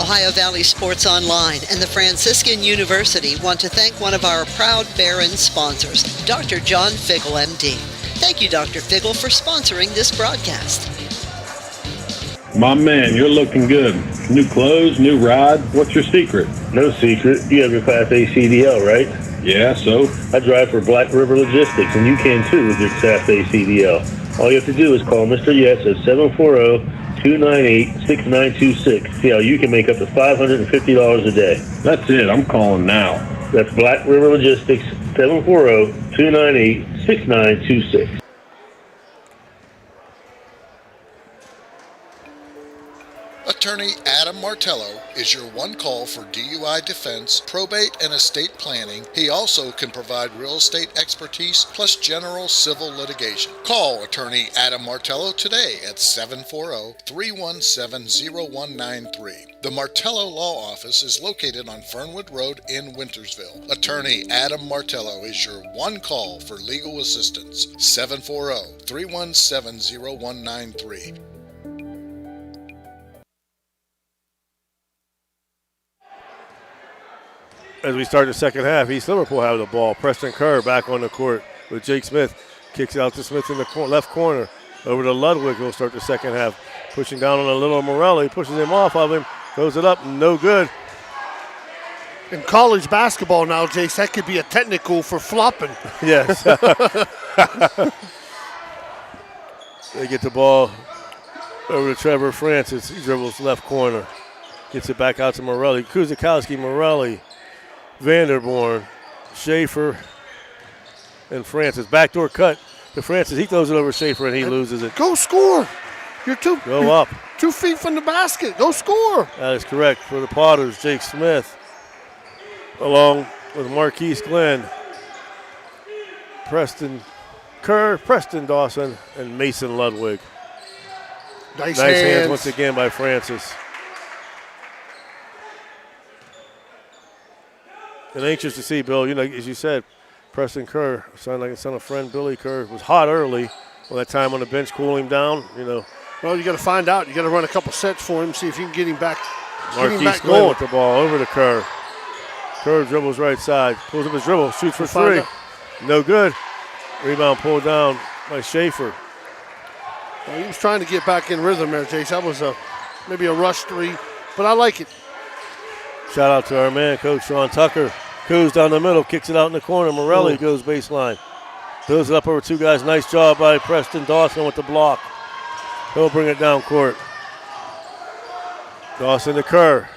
Ohio Valley Sports Online and the Franciscan University want to thank one of our proud Barron sponsors, Dr. John Figgle, MD. Thank you, Dr. Figgle, for sponsoring this broadcast. My man, you're looking good. New clothes, new ride. What's your secret? No secret. You have your Class A CDL, right? Yeah, so? I drive for Black River Logistics, and you can too with your Class A CDL. All you have to do is call Mr. Yes at 740-298-6926. See how you can make up to $550 a day. That's it. I'm calling now. That's Black River Logistics, 740-298-6926. Attorney Adam Martello is your one call for DUI defense, probate, and estate planning. He also can provide real estate expertise plus general civil litigation. Call Attorney Adam Martello today at 740-317-0193. The Martello Law Office is located on Fernwood Road in Wintersville. Attorney Adam Martello is your one call for legal assistance. 740-317-0193. As we start the second half, East Liverpool have the ball. Preston Kerr back on the court with Jake Smith. Kicks it out to Smith in the left corner. Over to Ludwig, who'll start the second half. Pushing down on a little Morelli. Pushes him off of him. Throws it up. No good. In college basketball now, Jace, that could be a technical for flopping. Yes. They get the ball over to Trevor Francis. He dribbles left corner. Gets it back out to Morelli. Kuzikowski, Morelli. Vanderborn, Schaefer, and Francis. Backdoor cut to Francis. He throws it over Schaefer, and he loses it. Go score. You're up. 2 feet from the basket. Go score. That is correct. For the Potters, Jake Smith, along with Marquise Glenn, Preston Kerr, Preston Dawson, and Mason Ludwig. Nice hands once again by Francis. And anxious to see, Bill, as you said, Preston Kerr, son of friend Billy Kerr, was hot early. Well, that time on the bench, cool him down, Well, you got to find out. You got to run a couple sets for him, see if you can get him back. Marquise Glenn with the ball over to Kerr. Kerr dribbles right side, pulls up his dribble, shoots for three. No good. Rebound pulled down by Schaefer. Well, he was trying to get back in rhythm there, Jace. That was maybe a rush three, but I like it. Shout out to our man, Coach Sean Tucker. Coos down the middle, kicks it out in the corner. Morelli goes baseline. Builds it up over two guys. Nice job by Preston Dawson with the block. He'll bring it down court. Dawson to Kerr.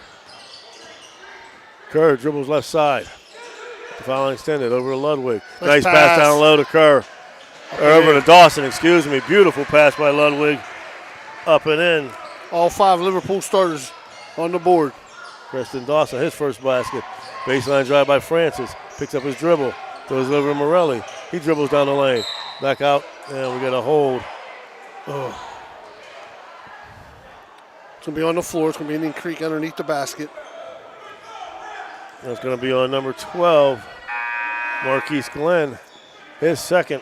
Kerr dribbles left side. The foul extended over to Ludwig. Nice pass down low to Kerr. Or over to Dawson, excuse me. Beautiful pass by Ludwig. Up and in. All 5 Liverpool starters on the board. Preston Dawson, his first basket. Baseline drive by Francis. Picks up his dribble. Throws it over to Morelli. He dribbles down the lane. Back out, and we get a hold. Oh. It's going to be on the floor. It's going to be Indian Creek underneath the basket. That's going to be on number 12, Marquise Glenn. His second.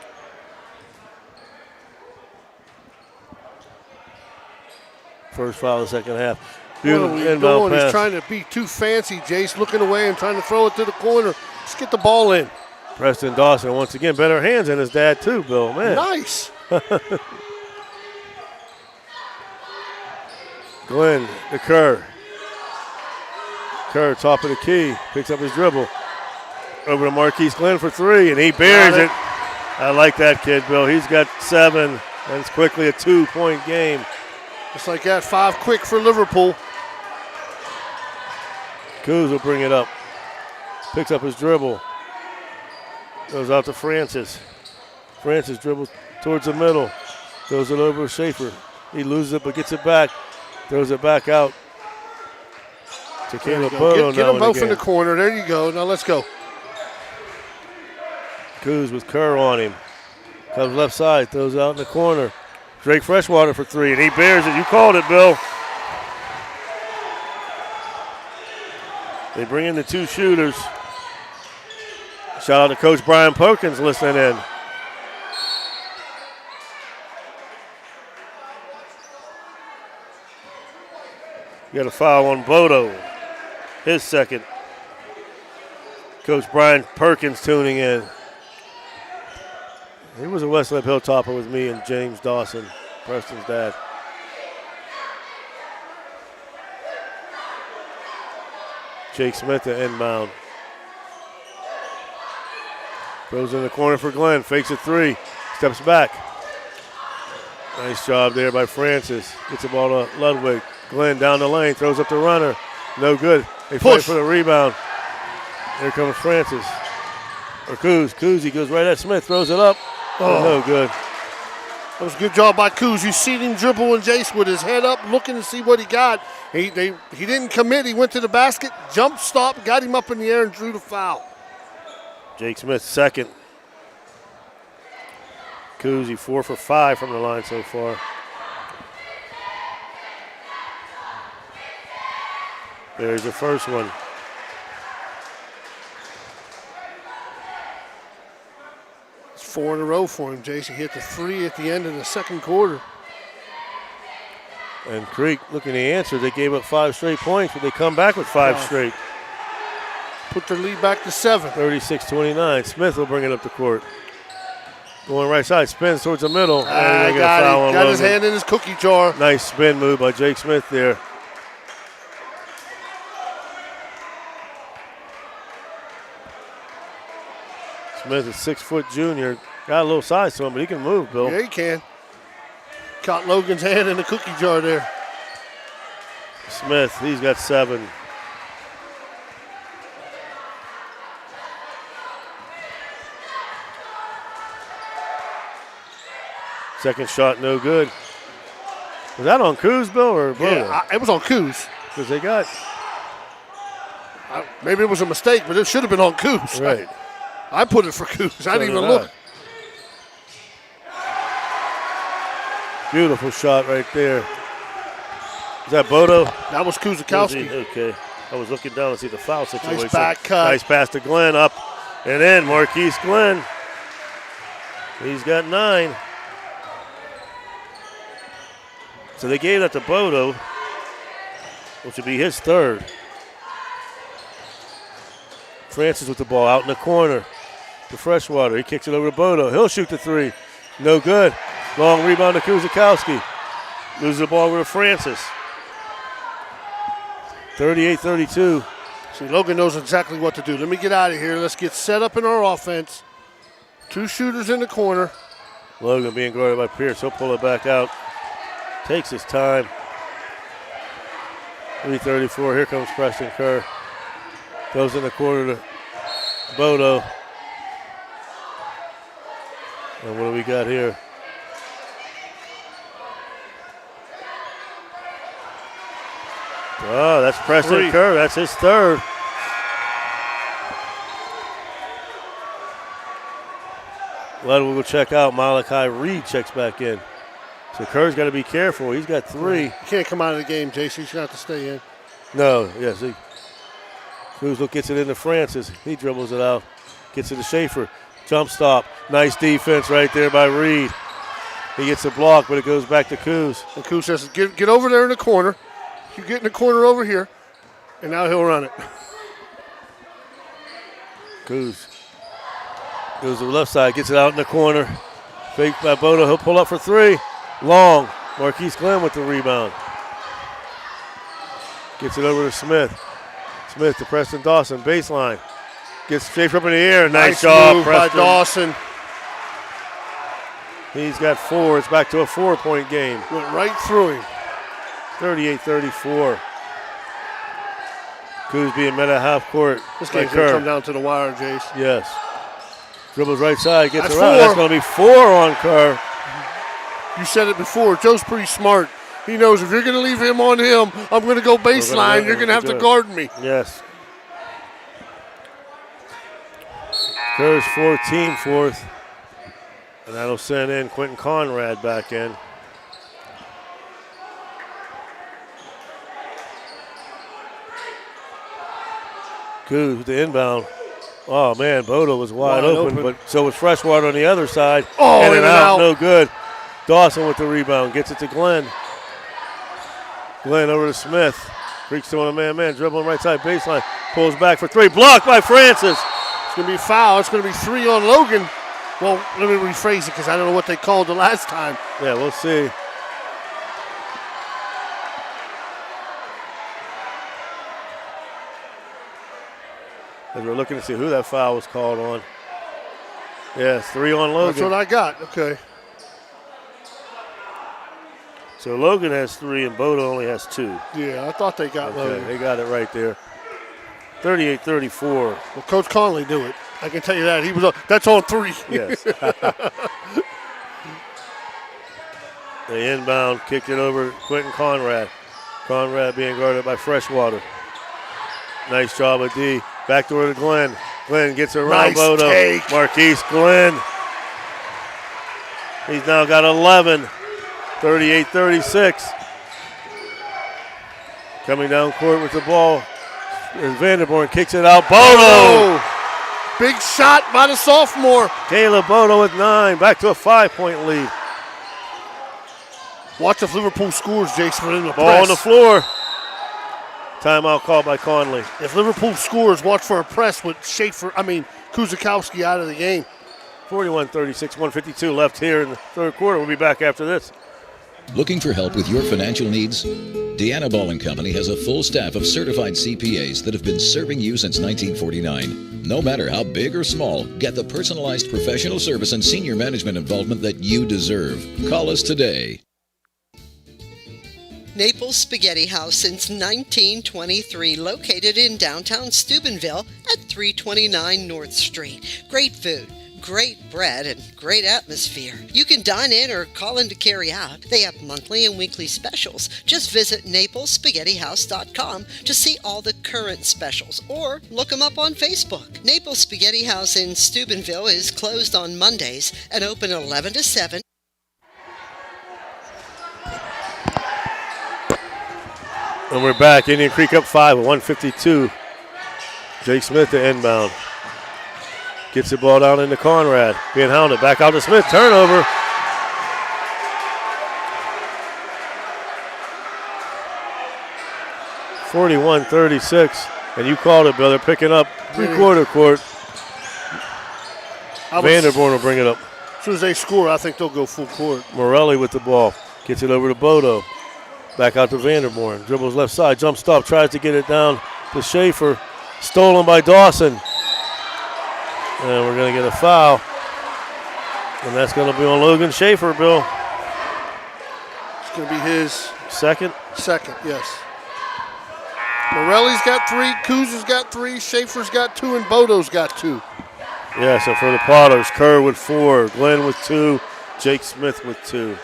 First foul of the second half. What are Beautiful we inbound doing? pass. He's trying to be too fancy, Jace, looking away and trying to throw it to the corner. Just get the ball in. Preston Dawson, once again, better hands than his dad, too, Bill. Man. Nice. Glenn to Kerr. Kerr, top of the key, picks up his dribble. Over to Marquise Glenn for three, and he bears it. I like that kid, Bill. He's got 7, and it's quickly a 2-point game. Just like that, 5 quick for Liverpool. Coos will bring it up. Picks up his dribble. Goes out to Francis. Francis dribbles towards the middle. Throws it over to Schaefer. He loses it but gets it back. Throws it back out to Caleb Bodo. Get them both in the corner. There you go. Now let's go. Coos with Kerr on him. Comes left side. Throws it out in the corner. Drake Freshwater for three, and he bears it. You called it, Bill. They bring in the 2 shooters. Shout out to Coach Brian Perkins listening in. You got a foul on Bodo. His second. Coach Brian Perkins tuning in. He was a Westlake Hilltopper with me and James Dawson, Preston's dad. Jake Smith to inbound. Throws in the corner for Glenn. Fakes a 3. Steps back. Nice job there by Francis. Gets the ball to Ludwig. Glenn down the lane. Throws up the runner. No good. They fight for the rebound. Here comes Francis. Or Coos. Coos, he goes right at Smith. Throws it up. Oh, no good. That was a good job by Coos. You see him dribble and Jace with his head up, looking to see what he got. He didn't commit. He went to the basket, jump stop, got him up in the air, and drew the foul. Jake Smith second. Cousy 4 for 5 from the line so far. There's the first one. It's 4 in a row for him, Jace. He hit the 3 at the end of the second quarter. And Creek looking to answer. They gave up 5 straight points, but they come back with 5 straight. Put their lead back to 7. 36-29. Smith will bring it up the court. Going right side, spins towards the middle. Got his hand in his cookie jar. Nice spin move by Jake Smith there. Smith is 6-foot junior. Got a little size to him, but he can move, Bill. Yeah, he can. Caught Logan's hand in the cookie jar there. Smith, he's got 7. Second shot, no good. Was that on Coos, Bill, or Bodo? Yeah, it was on Coos. Because they got... Maybe it was a mistake, but it should have been on Coos. Right. I put it for Coos. I didn't even look. Beautiful shot right there. Is that Bodo? That was Kuzakowski. Okay. I was looking down to see the foul situation. Nice back cut. Nice pass to Glenn, up and in. Marquise Glenn. He's got 9. So they gave that to Bodo, which would be his 3rd. Francis with the ball out in the corner to Freshwater. He kicks it over to Bodo. He'll shoot the 3. No good. Long rebound to Kuzakowski. Loses the ball over to Francis. 38-32. See, Logan knows exactly what to do. Let me get out of here. Let's get set up in our offense. 2 shooters in the corner. Logan being guarded by Pierce. He'll pull it back out. Takes his time. 3:34. Here comes Preston Kerr. Goes in the corner to Bodo. And what do we got here? Oh, that's Preston Kerr. That's his 3rd. Ludwig will check out. Malachi Reed checks back in. So Kerr's got to be careful. He's got 3. You can't come out of the game, Jason. He's going to have to stay in. No, yes. Kuzlo gets it into Francis. He dribbles it out. Gets it to Schaefer. Jump stop. Nice defense right there by Reed. He gets the block, but it goes back to Coos. And Coos says, get over there in the corner. You get in the corner over here. And now he'll run it. Coos goes to the left side, gets it out in the corner. Fake by Bodo. He'll pull up for three. Long. Marquise Glenn with the rebound. Gets it over to Smith. Smith to Preston Dawson. Baseline. Gets Schaefer up in the air. Nice job, move Preston. by Dawson. He's got 4. It's back to a 4-point game. Went right through him. 38-34. Coos being met at half court. This game's going to come down to the wire, Jace. Yes. Dribbles right side, gets That's around. 4. That's going to be 4 on Kerr. You said it before. Joe's pretty smart. He knows if you're going to leave him on him, I'm going to go baseline. You're going to have to guard me. Yes. Kerr's 4th. And that'll send in Quentin Conrad back in. Coos with the inbound. Oh, man, Bodo was wide open, but so was Freshwater on the other side. Oh, in and out, no good. Dawson with the rebound, gets it to Glenn. Glenn over to Smith. Freaks to on a man-man, dribbling right side baseline. Pulls back for 3, blocked by Francis. It's going to be a foul. It's going to be 3 on Logan. Well, let me rephrase it because I don't know what they called the last time. Yeah, we'll see. As we're looking to see who that foul was called on. Yes, 3 on Logan. That's what I got. Okay. So Logan has 3 and Bodo only has 2. Yeah, I thought they got Logan. They got it right there. 38-34. Well, Coach Conley knew it. I can tell you that. That's on 3. Yes. The inbound kicked it over to Quentin Conrad. Conrad being guarded by Freshwater. Nice job of D. Backdoor to Glenn. Glenn gets around Bodo. Take. Marquise Glenn. He's now got 11. 38-36. Coming down court with the ball. Vanderborn kicks it out. Bodo! Big shot by the sophomore. Caleb Bodo with 9. Back to a 5-point lead. Watch if Liverpool scores, Jason, for them to Ball press. on the floor. Timeout called by Conley. If Liverpool scores, watch for a press with Kuzakowski out of the game. 41-36, 152 left here in the third quarter. We'll be back after this. Looking for help with your financial needs? Deanna Ball & Company has a full staff of certified CPAs that have been serving you since 1949. No matter how big or small, get the personalized professional service and senior management involvement that you deserve. Call us today. Naples Spaghetti House since 1923, located in downtown Steubenville at 329 North Street. Great food, great bread, and great atmosphere. You can dine in or call in to carry out. They have monthly and weekly specials. Just visit NaplesSpaghettiHouse.com to see all the current specials, or look them up on Facebook. Naples Spaghetti House in Steubenville is closed on Mondays and open 11 to 7. And we're back. Indian Creek up 5 with 152. Jake Smith to inbound. Gets the ball down into Conrad. Being hounded. Back out to Smith. Turnover. (41-36). And you called it, Bill. They're picking up three-quarter court. Vanderborn will bring it up. As soon as they score, I think they'll go full court. Morelli with the ball. Gets it over to Bodo. Back out to Vanderborn. Dribbles left side. Jump stop. Tries to get it down to Schaefer. Stolen by Dawson. And we're going to get a foul. And that's going to be on Logan Schaefer, Bill. It's going to be his second, yes. Morelli's got 3. Kuz has got 3. Schaefer's got 2. And Bodo's got 2. Yeah, so for the Potters, Kerr with 4. Glenn with 2. Jake Smith with 2.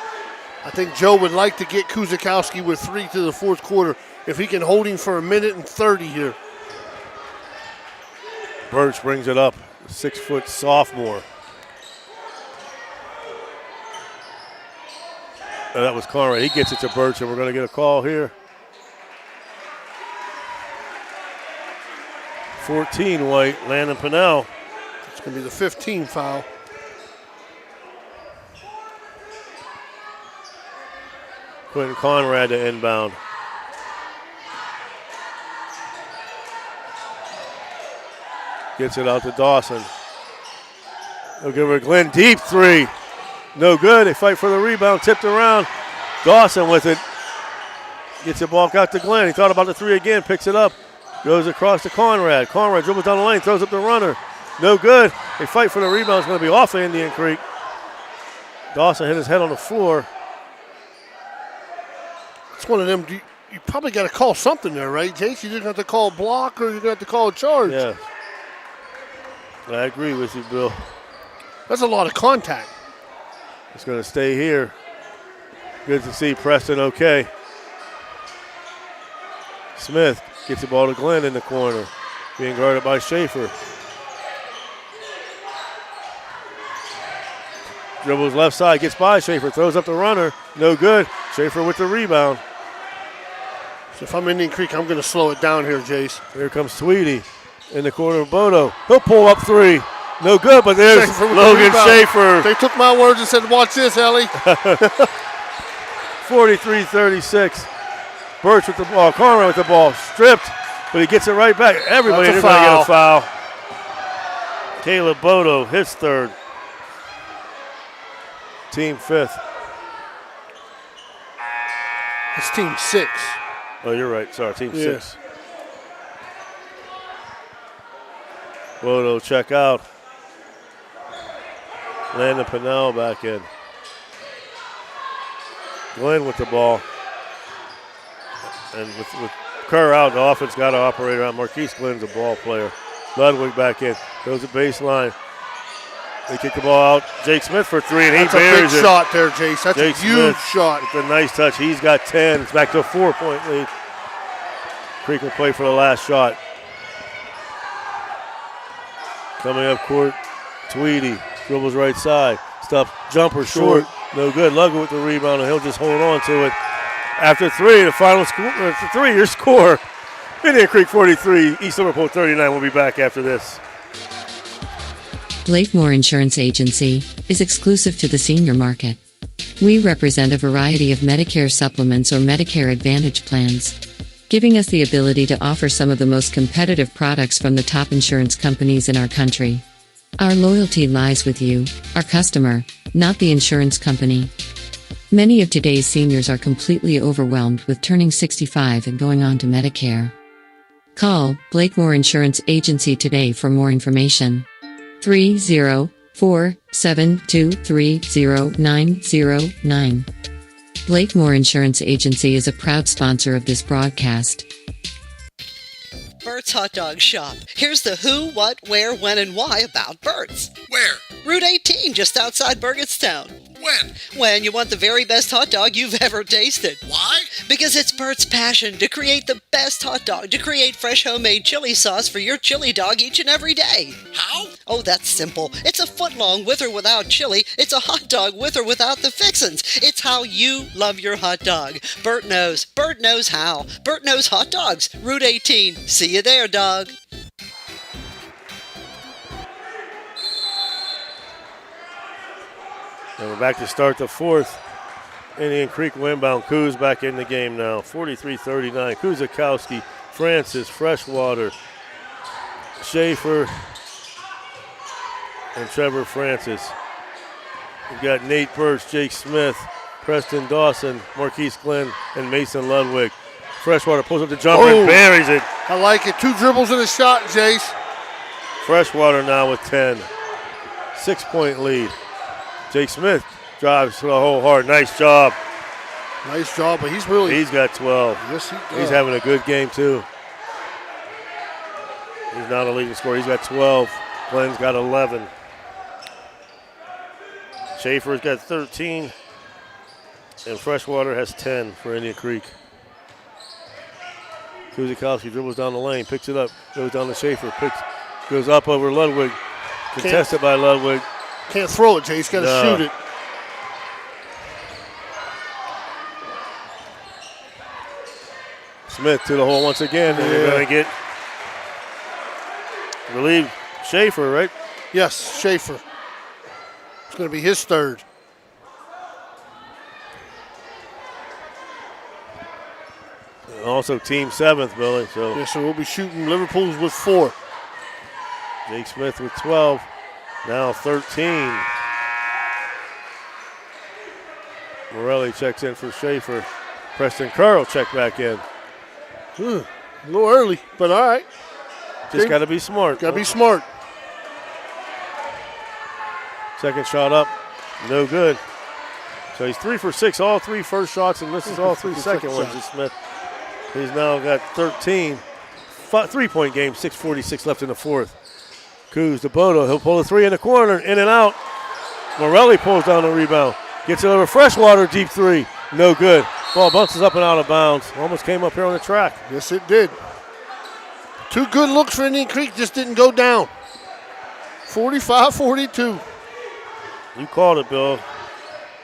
I think Joe would like to get Kuzakowski with 3 to the fourth quarter if he can hold him for a minute and 30 here. Birch brings it up, 6-foot sophomore. And that was Conrad. He gets it to Birch, and we're going to get a call here. 14 white, Landon Pinnell. It's going to be the 15 foul. Quentin Conrad to inbound. Gets it out to Dawson. They'll give her a Glenn deep three. No good. They fight for the rebound. Tipped around. Dawson with it. Gets the ball out to Glenn. He thought about the three again. Picks it up. Goes across to Conrad. Conrad dribbles down the lane. Throws up the runner. No good. They fight for the rebound. It's going to be off of Indian Creek. Dawson hit his head on the floor. It's one of them. You probably got to call something there, right, Jace? You didn't have to call a block or you're going to have to call a charge. Yeah. I agree with you, Bill. That's a lot of contact. It's going to stay here. Good to see Preston okay. Smith gets the ball to Glenn in the corner. Being guarded by Schaefer. Dribbles left side, gets by Schaefer, throws up the runner. No good. Schaefer with the rebound. So if I'm Indian Creek, I'm going to slow it down here, Jace. Here comes Tweedy in the corner of Bodo. He'll pull up three. No good, but there's Logan Schaefer. They took my words and said, watch this, Ellie. 43-36. Birch with the ball. Conrad with the ball. Stripped, but he gets it right back. Everybody is going to get a foul. Caleb Bodo, his third. Team fifth. It's team six. Oh, you're right. Sorry, team six. Bodo check out. Landon Pinnell back in. Glenn with the ball. And with Kerr out, the offense got to operate around. Marquise Glenn's a ball player. Ludwig back in. Goes to baseline. They kick the ball out. Jake Smith for three, and he buries it. That's a big shot there, Jace. That's Jake a huge Smith shot. With a nice touch. He's got 10. It's back to a 4-point lead. Creek will play for the last shot. Coming up court, Tweedy. Dribbles right side. Stuff jumper short. No good. Ludwig with the rebound, and he'll just hold on to it. After three, the final score, after three, your score. Indian Creek 43, East Liverpool 39. We'll be back after this. Blakemore Insurance Agency is exclusive to the senior market. We represent a variety of Medicare supplements or Medicare Advantage plans, giving us the ability to offer some of the most competitive products from the top insurance companies in our country. Our loyalty lies with you, our customer, not the insurance company. Many of today's seniors are completely overwhelmed with turning 65 and going on to Medicare. Call Blakemore Insurance Agency today for more information. 304-723-0909. Blakemore Insurance Agency is a proud sponsor of this broadcast. Bert's Hot Dog Shop. Here's the who, what, where, when, and why about Bert's. Where? Route 18, just outside Burgettstown. When? When you want the very best hot dog you've ever tasted. Why? Because it's Bert's passion to create the best hot dog, to create fresh homemade chili sauce for your chili dog each and every day. How? Oh, that's simple. It's a foot long with or without chili. It's a hot dog with or without the fixins. It's how you love your hot dog. Bert knows. Bert knows how. Bert knows hot dogs. Route 18. See you there, dog. And we're back to start the fourth. Indian Creek Windbound. Coos back in the game now. 43-39. Kuzakowski, Francis, Freshwater, Schaefer, and Trevor Francis. We've got Nate Birch, Jake Smith, Preston Dawson, Marquise Glenn, and Mason Ludwig. Freshwater pulls up the jumper and buries it. I like it. 2 dribbles and a shot, Jace. Freshwater now with 10. 6-point lead. Jake Smith drives to the hole hard. Nice job. Nice job, but he's got 12. Yes, he does. He's having a good game, too. He's not a leading scorer. He's got 12. Glenn's got 11. Schaefer's got 13. And Freshwater has 10 for Indian Creek. Kuzikowski dribbles down the lane, picks it up, goes down to Schaefer, goes up over Ludwig. Contested by Ludwig. Can't throw it, Jay. He's got to shoot it. Smith to the hole once again, and they're going to get relieved. Schaefer, right? Yes, Schaefer. It's going to be his third. And also team 7th, Billy. So Yeah, so we'll be shooting Liverpool's with 4. Jake Smith with 12. Now 13. Morelli checks in for Schaefer. Preston Kerr will check back in. A little early, but all right. Just got to be smart. Got to be smart. Second shot up, no good. So he's 3 for 6, all 3 first shots, and misses all 3 second ones. Smith. He's now got 13. 3-point game, 6:46 left in the fourth. Coos to Bodo. He'll pull a 3 in the corner, in and out. Morelli pulls down the rebound. Gets it over Freshwater, deep 3. No good. Ball bounces up and out of bounds. Almost came up here on the track. Yes, it did. 2 good looks for Indian Creek, just didn't go down. 45-42. You called it, Bill.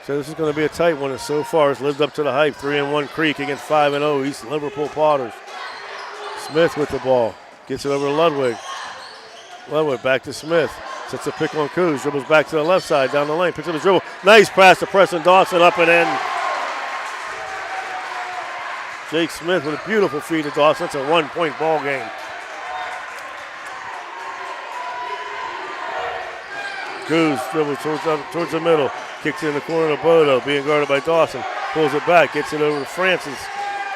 So this is going to be a tight one, and so far it's lived up to the hype. 3-1 Creek against 5-0 East Liverpool Potters. Smith with the ball. Gets it over to Ludwig. Ludwig back to Smith. Sets a pick on Coos. Dribbles back to the left side, down the lane. Picks up his dribble. Nice pass to Preston Dawson, up and in. Jake Smith with a beautiful feed to Dawson. That's a 1-point ball game. Coos dribbles towards the middle. Kicks it in the corner to Bodo, being guarded by Dawson. Pulls it back, gets it over to Francis.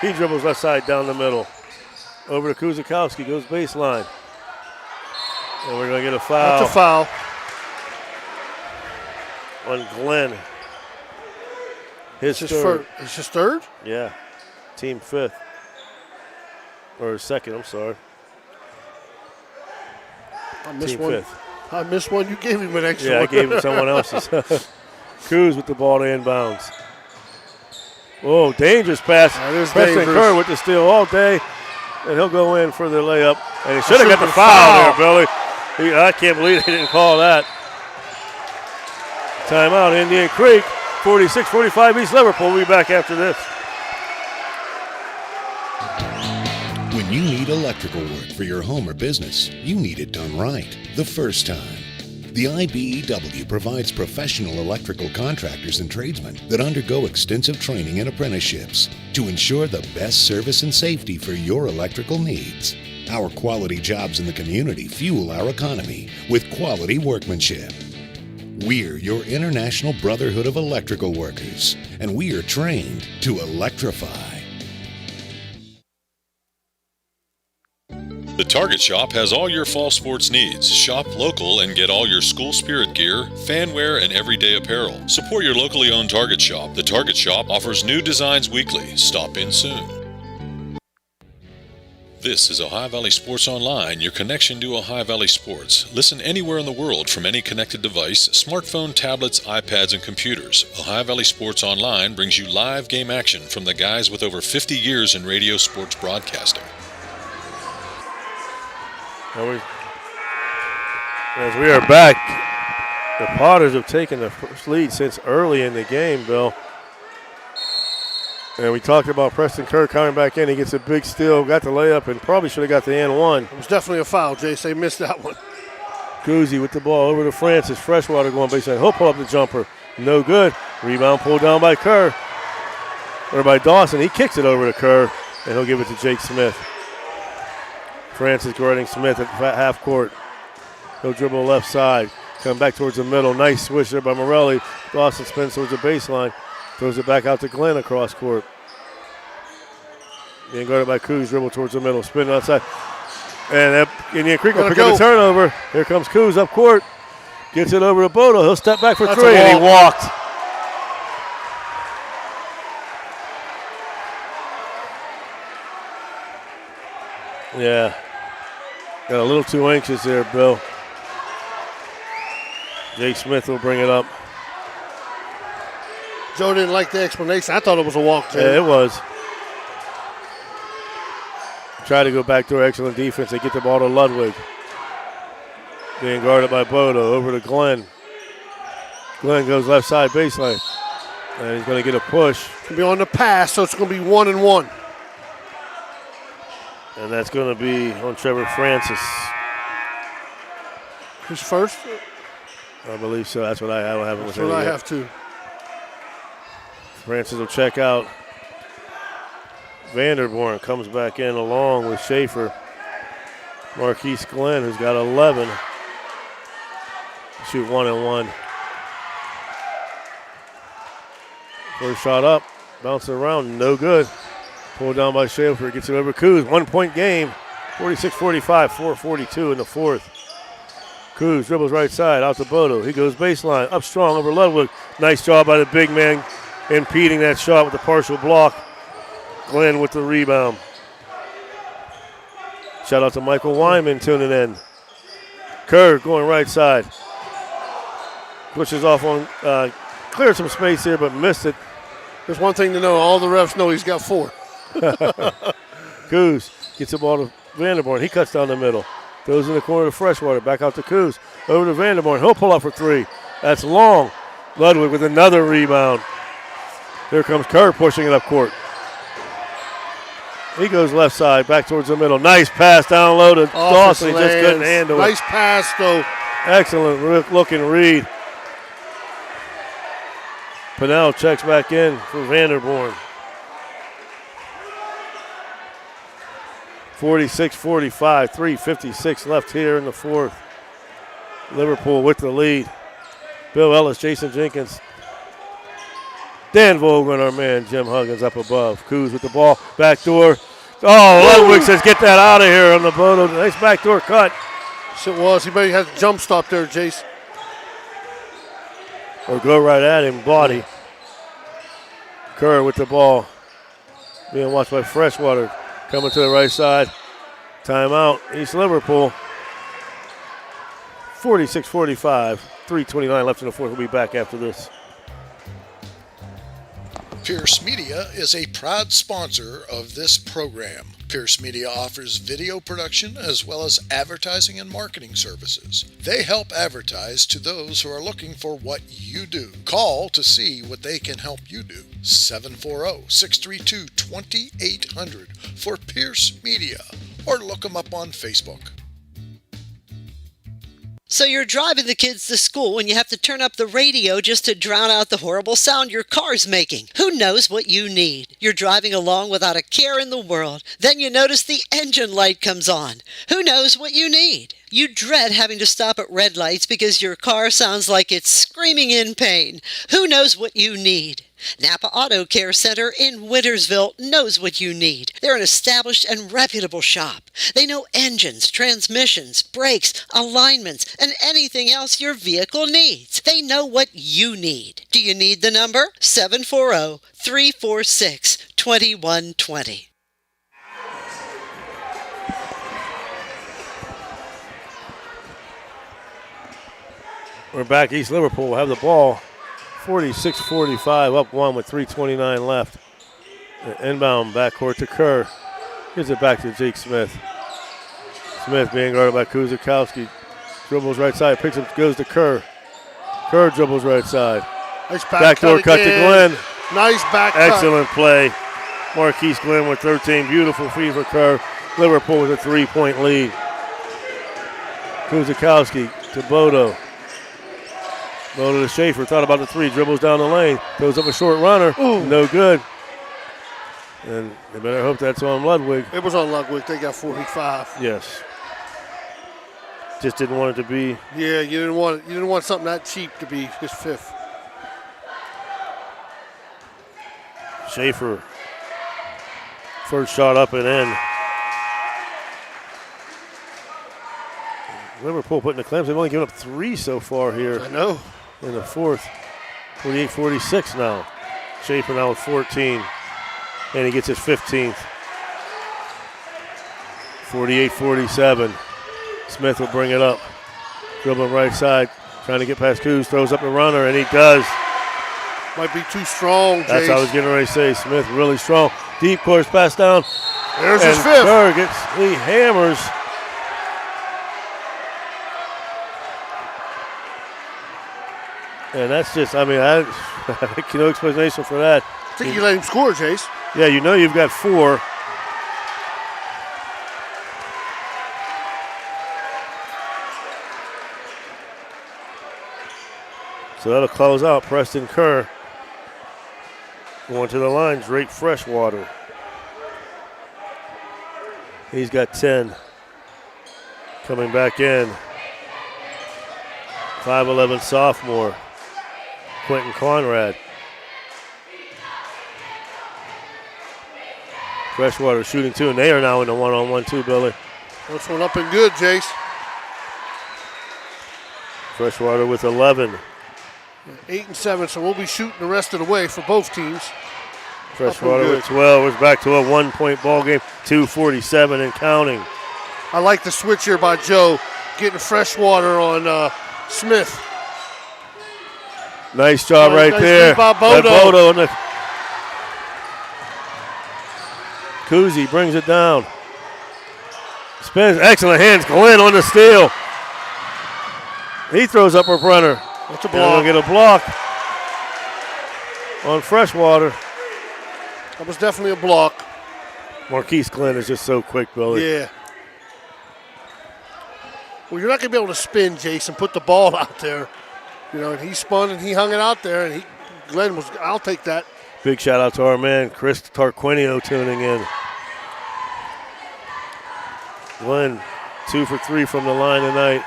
He dribbles left side down the middle. Over to Kuzakowski, goes baseline. And we're going to get a foul. That's a foul. On Glenn. His third. It's his third? Yeah. Team 5th. Or 2nd, I'm sorry. I missed Team one. 5th. I missed one. You gave him an extra Yeah, one. I gave him someone else's. Coos with the ball to inbounds. Oh, dangerous pass. Preston Kerr with the steal all day. And he'll go in for the layup. And he should have got the foul there, Billy. I can't believe they didn't call that. Timeout, Indian Creek. 46-45 East Liverpool. We'll be back after this. When you need electrical work for your home or business, you need it done right the first time. The IBEW provides professional electrical contractors and tradesmen that undergo extensive training and apprenticeships to ensure the best service and safety for your electrical needs. Our quality jobs in the community fuel our economy with quality workmanship. We're your International Brotherhood of Electrical Workers, and we are trained to electrify. The Target Shop has all your fall sports needs. Shop local and get all your school spirit gear, fan wear, and everyday apparel. Support your locally owned Target Shop. The Target Shop offers new designs weekly. Stop in soon. This is Ohio Valley Sports Online, your connection to Ohio Valley sports. Listen anywhere in the world from any connected device, smartphone, tablets, iPads, and computers. Ohio Valley Sports Online brings you live game action from the guys with over 50 years in radio sports broadcasting. As we are back, the Potters have taken the first lead since early in the game, Bill. And we talked about Preston Kerr coming back in. He gets a big steal, got the layup, and probably should have got the and one. It was definitely a foul, Jace. They missed that one. Guzzi with the ball over to Francis. Freshwater going baseline. He'll pull up the jumper. No good. Rebound pulled down by Kerr. Or by Dawson. He kicks it over to Kerr, and he'll give it to Jake Smith. Francis guarding Smith at half court. He'll dribble left side. Come back towards the middle. Nice switch there by Morelli. Dawson spins towards the baseline. Throws it back out to Glenn across court. Being guarded by Coos. Dribble towards the middle. Spinning outside. And Indian Creek will pick up a turnover. Here comes Coos up court. Gets it over to Bodo. He'll step back for three, and he walked. Yeah. Got a little too anxious there, Bill. Jake Smith will bring it up. Joe didn't like the explanation. I thought it was a walk, Jay. Yeah, it was. Try to go back to our excellent defense. They get the ball to Ludwig. Being guarded by Bodo. Over to Glenn. Glenn goes left side baseline. And he's going to get a push. It's going to be on the pass, so it's going to be 1-1. And that's going to be on Trevor Francis. Who's first? I believe so. That's what I don't have. That's what I have too. Francis will check out. Vanderborn comes back in along with Schaefer. Marquise Glenn, who's got 11. Shoot 1 and 1. First shot up, bouncing around, no good. Pulled down by Schaefer, gets it over Coos. 1 point game, 46-45, 4:42 in the fourth. Coos dribbles right side, out to Bodo. He goes baseline, up strong over Ludwig. Nice job by the big man impeding that shot with the partial block. Glenn with the rebound. Shout out to Michael Wyman tuning in. Kerr going right side. Pushes off on, cleared some space here, but missed it. There's one thing to know, all the refs know he's got 4. Coos gets the ball to Vanderborn. He cuts down the middle. Throws in the corner to Freshwater. Back out to Coos. Over to Vanderborn. He'll pull up for 3. That's long. Ludwig with another rebound. Here comes Kerr pushing it up court. He goes left side, back towards the middle. Nice pass down low to Dawson. He just couldn't handle it. Nice pass, though. Excellent looking read. Pinnell checks back in for Vanderborn. 46-45, 3:56 left here in the fourth. Liverpool with the lead. Bill Ellis, Jason Jenkins, Dan Vogel, and our man Jim Huggins up above. Coos with the ball, backdoor. Oh, Ludwig says get that out of here on the Bodo. Nice backdoor cut. Yes, it was. He maybe had a jump stop there, Jace. Or go right at him, body. Kerr with the ball. Being watched by Freshwater. Coming to the right side. Timeout, East Liverpool. 46-45, 3:29 left in the fourth. We'll be back after this. Pierce Media is a proud sponsor of this program. Pierce Media offers video production as well as advertising and marketing services. They help advertise to those who are looking for what you do. Call to see what they can help you do. 740-632-2800 for Pierce Media, or look them up on Facebook. So you're driving the kids to school and you have to turn up the radio just to drown out the horrible sound your car's making. Who knows what you need? You're driving along without a care in the world. Then you notice the engine light comes on. Who knows what you need? You dread having to stop at red lights because your car sounds like it's screaming in pain. Who knows what you need? Napa Auto Care Center in Wintersville knows what you need. They're an established and reputable shop. They know engines, transmissions, brakes, alignments, and anything else your vehicle needs. They know what you need. Do you need the number? 740-346-2120. We're back. East Liverpool will have the ball. 46-45, up 1 with 3:29 left. Inbound backcourt to Kerr. Gives it back to Jake Smith. Smith being guarded by Kuzakowski. Dribbles right side, picks up, goes to Kerr. Kerr dribbles right side. Nice backdoor cut to Glenn. Nice back Excellent play. Marquise Glenn with 13. Beautiful feed for Kerr. Liverpool with a 3-point lead. Kuzakowski to Bodo. Bodo to Schaefer, thought about the 3, dribbles down the lane, goes up a short runner, no good. And they better hope that's on Ludwig. It was on Ludwig, they got 45. Yes. Just didn't want it to be. Yeah, you didn't want something that cheap to be his 5th. Schaefer, first shot up and in. Liverpool putting the clamps. They've only given up 3 so far here. I know. In the fourth. 48-46 now. Schaefer now with 14. And he gets his 15th. 48-47. Smith will bring it up. Dribbling right side. Trying to get past Coos. Throws up the runner, and he does. Might be too strong, Jace. That's what I was getting ready to say. Smith really strong. Deep course pass down. There's his 5th. Kerr he hammers. And that's just, I no explanation for that. I think you let him score, Jace. Yeah, you know you've got 4. So that'll close out Preston Kerr. Going to the line, Drake Freshwater. He's got 10. Coming back in, 5'11" sophomore, Quentin Conrad. Freshwater shooting 2, and they are now in the one-on-one too, Billy. This one up and good, Jace. Freshwater with 11. 8 and 7, so we'll be shooting the rest of the way for both teams. Freshwater with 12. We're back to a 1-point ball game, 2:47 and counting. I like the switch here by Joe, getting Freshwater on Smith. Nice job right nice there. By Bodo. Bodo and Kuzi brings it down. Spins, excellent hands. Glenn on the steal. He throws up a runner. That's a block. We'll get a block on Freshwater. That was definitely a block. Marquise Glenn is just so quick, Billy. Yeah. Well, you're not going to be able to spin, Jason, put the ball out there. You know, and he spun and he hung it out there, and Glenn was, I'll take that. Big shout out to our man, Chris Tarquinio, tuning in. Glenn, 2 for 3 from the line tonight.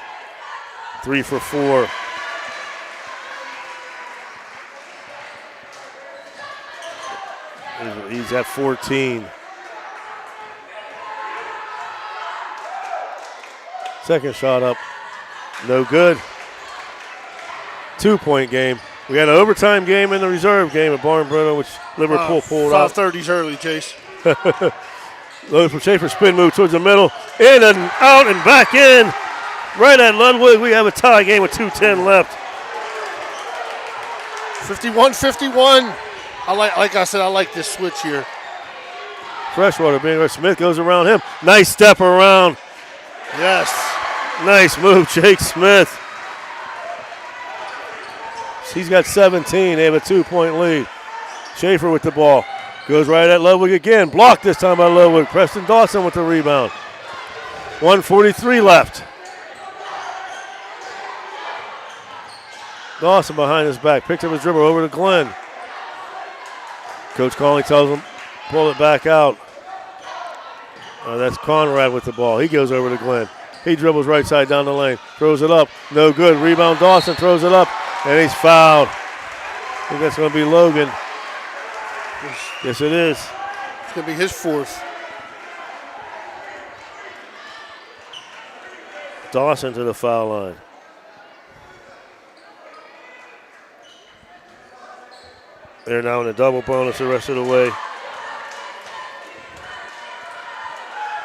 3 for 4. He's at 14. Second shot up, no good. 2-point game. We had an overtime game and the reserve game at Barnbrenner, which Liverpool pulled out. 5:30's early, Chase. Load from Schaefer, spin move towards the middle, in and out and back in. Right at Ludwig, we have a tie game with 2:10 left. 51-51. Like I said, I like this switch here. Freshwater being where Smith goes around him. Nice step around. Yes. Nice move, Jake Smith. He's got 17. They have a 2-point lead. Schaefer with the ball. Goes right at Ludwig again. Blocked this time by Ludwig. Preston Dawson with the rebound. 1:43 left. Dawson behind his back. Picks up his dribble over to Glenn. Coach Conley tells him, pull it back out. That's Conrad with the ball. He goes over to Glenn. He dribbles right side down the lane. Throws it up. No good. Rebound Dawson throws it up. And he's fouled. I think that's going to be Logan. Yes, it is. It's going to be his 4th. Dawson to the foul line. They're now in a double bonus the rest of the way.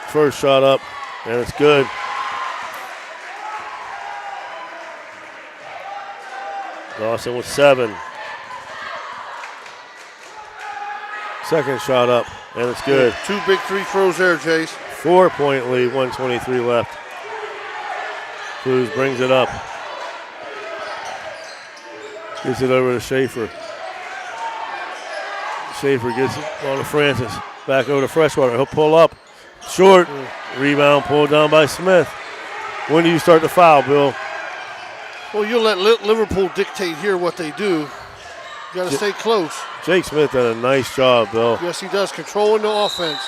First shot up, and it's good. Dawson with 7. Second shot up, and it's good. 2 big free throws there, Jace. 4-point lead, 1:23 left. Cruz brings it up. Gets it over to Schaefer. Schaefer gets it on to Francis. Back over to Freshwater. He'll pull up. Short. Rebound pulled down by Smith. When do you start the foul, Bill? Well, you'll let Liverpool dictate here what they do. You got to stay close. Jake Smith did a nice job, Bill. Yes, he does. Controlling the offense.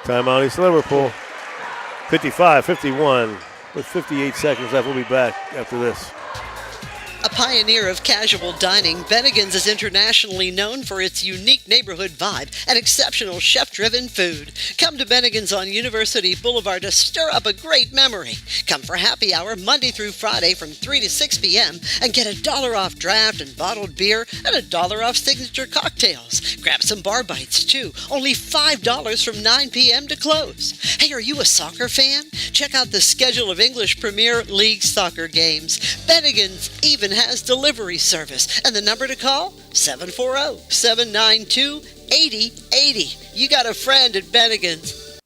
Timeout East Liverpool. 55-51 with 58 seconds left. We'll be back after this. A pioneer of casual dining, Bennigan's is internationally known for its unique neighborhood vibe and exceptional chef-driven food. Come to Bennigan's on University Boulevard to stir up a great memory. Come for happy hour Monday through Friday from 3 to 6 p.m. and get $1 off draft and bottled beer and $1 off signature cocktails. Grab some bar bites too. Only $5 from 9 p.m. to close. Hey, are you a soccer fan? Check out the schedule of English Premier League soccer games. Bennigan's even has delivery service, and the number to call, 740-792-8080. You got a friend at Bennigan's.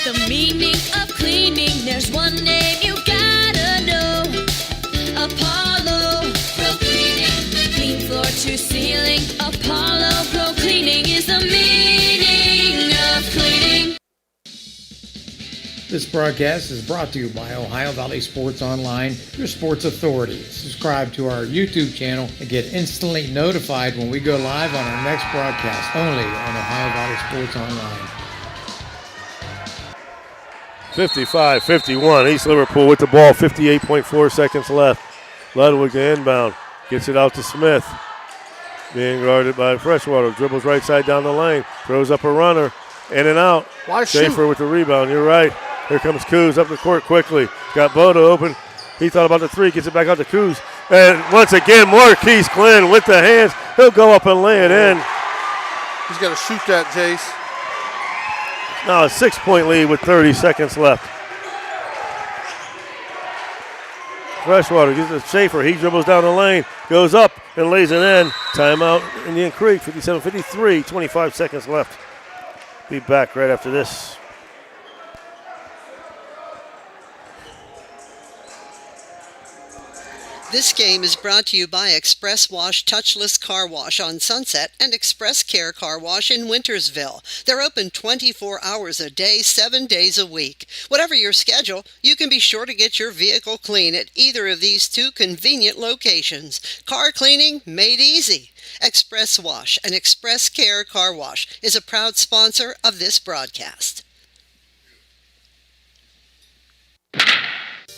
The meaning of cleaning, there's one name you gotta know. Apollo Pro Cleaning. Clean floor to ceiling. Apollo Pro Cleaning is the meaning of cleaning. This broadcast is brought to you by Ohio Valley Sports Online, your sports authority. Subscribe to our YouTube channel and get instantly notified when we go live on our next broadcast, only on Ohio Valley Sports Online. 55-51. East Liverpool with the ball, 58.4 seconds left. Ludwig to inbound. Gets it out to Smith. Being guarded by Freshwater. Dribbles right side down the lane. Throws up a runner. In and out. Why Schaefer shoot? with the rebound. You're right. Here comes Coos up the court quickly. Got Bodo open. He thought about the three. Gets it back out to Coos. And once again, Marquise Glenn with the hands. He'll go up and lay it in. He's got to shoot that, Jace. Now a 6-point lead with 30 seconds left. Freshwater gives it to Schaefer. He dribbles down the lane, goes up and lays it in. Timeout, Indian Creek, 57-53, 25 seconds left. Be back right after this. This game is brought to you by Express Wash Touchless Car Wash on Sunset and Express Care Car Wash in Wintersville. They're open 24 hours a day, 7 days a week. Whatever your schedule, you can be sure to get your vehicle clean at either of these two convenient locations. Car cleaning made easy. Express Wash and Express Care Car Wash is a proud sponsor of this broadcast.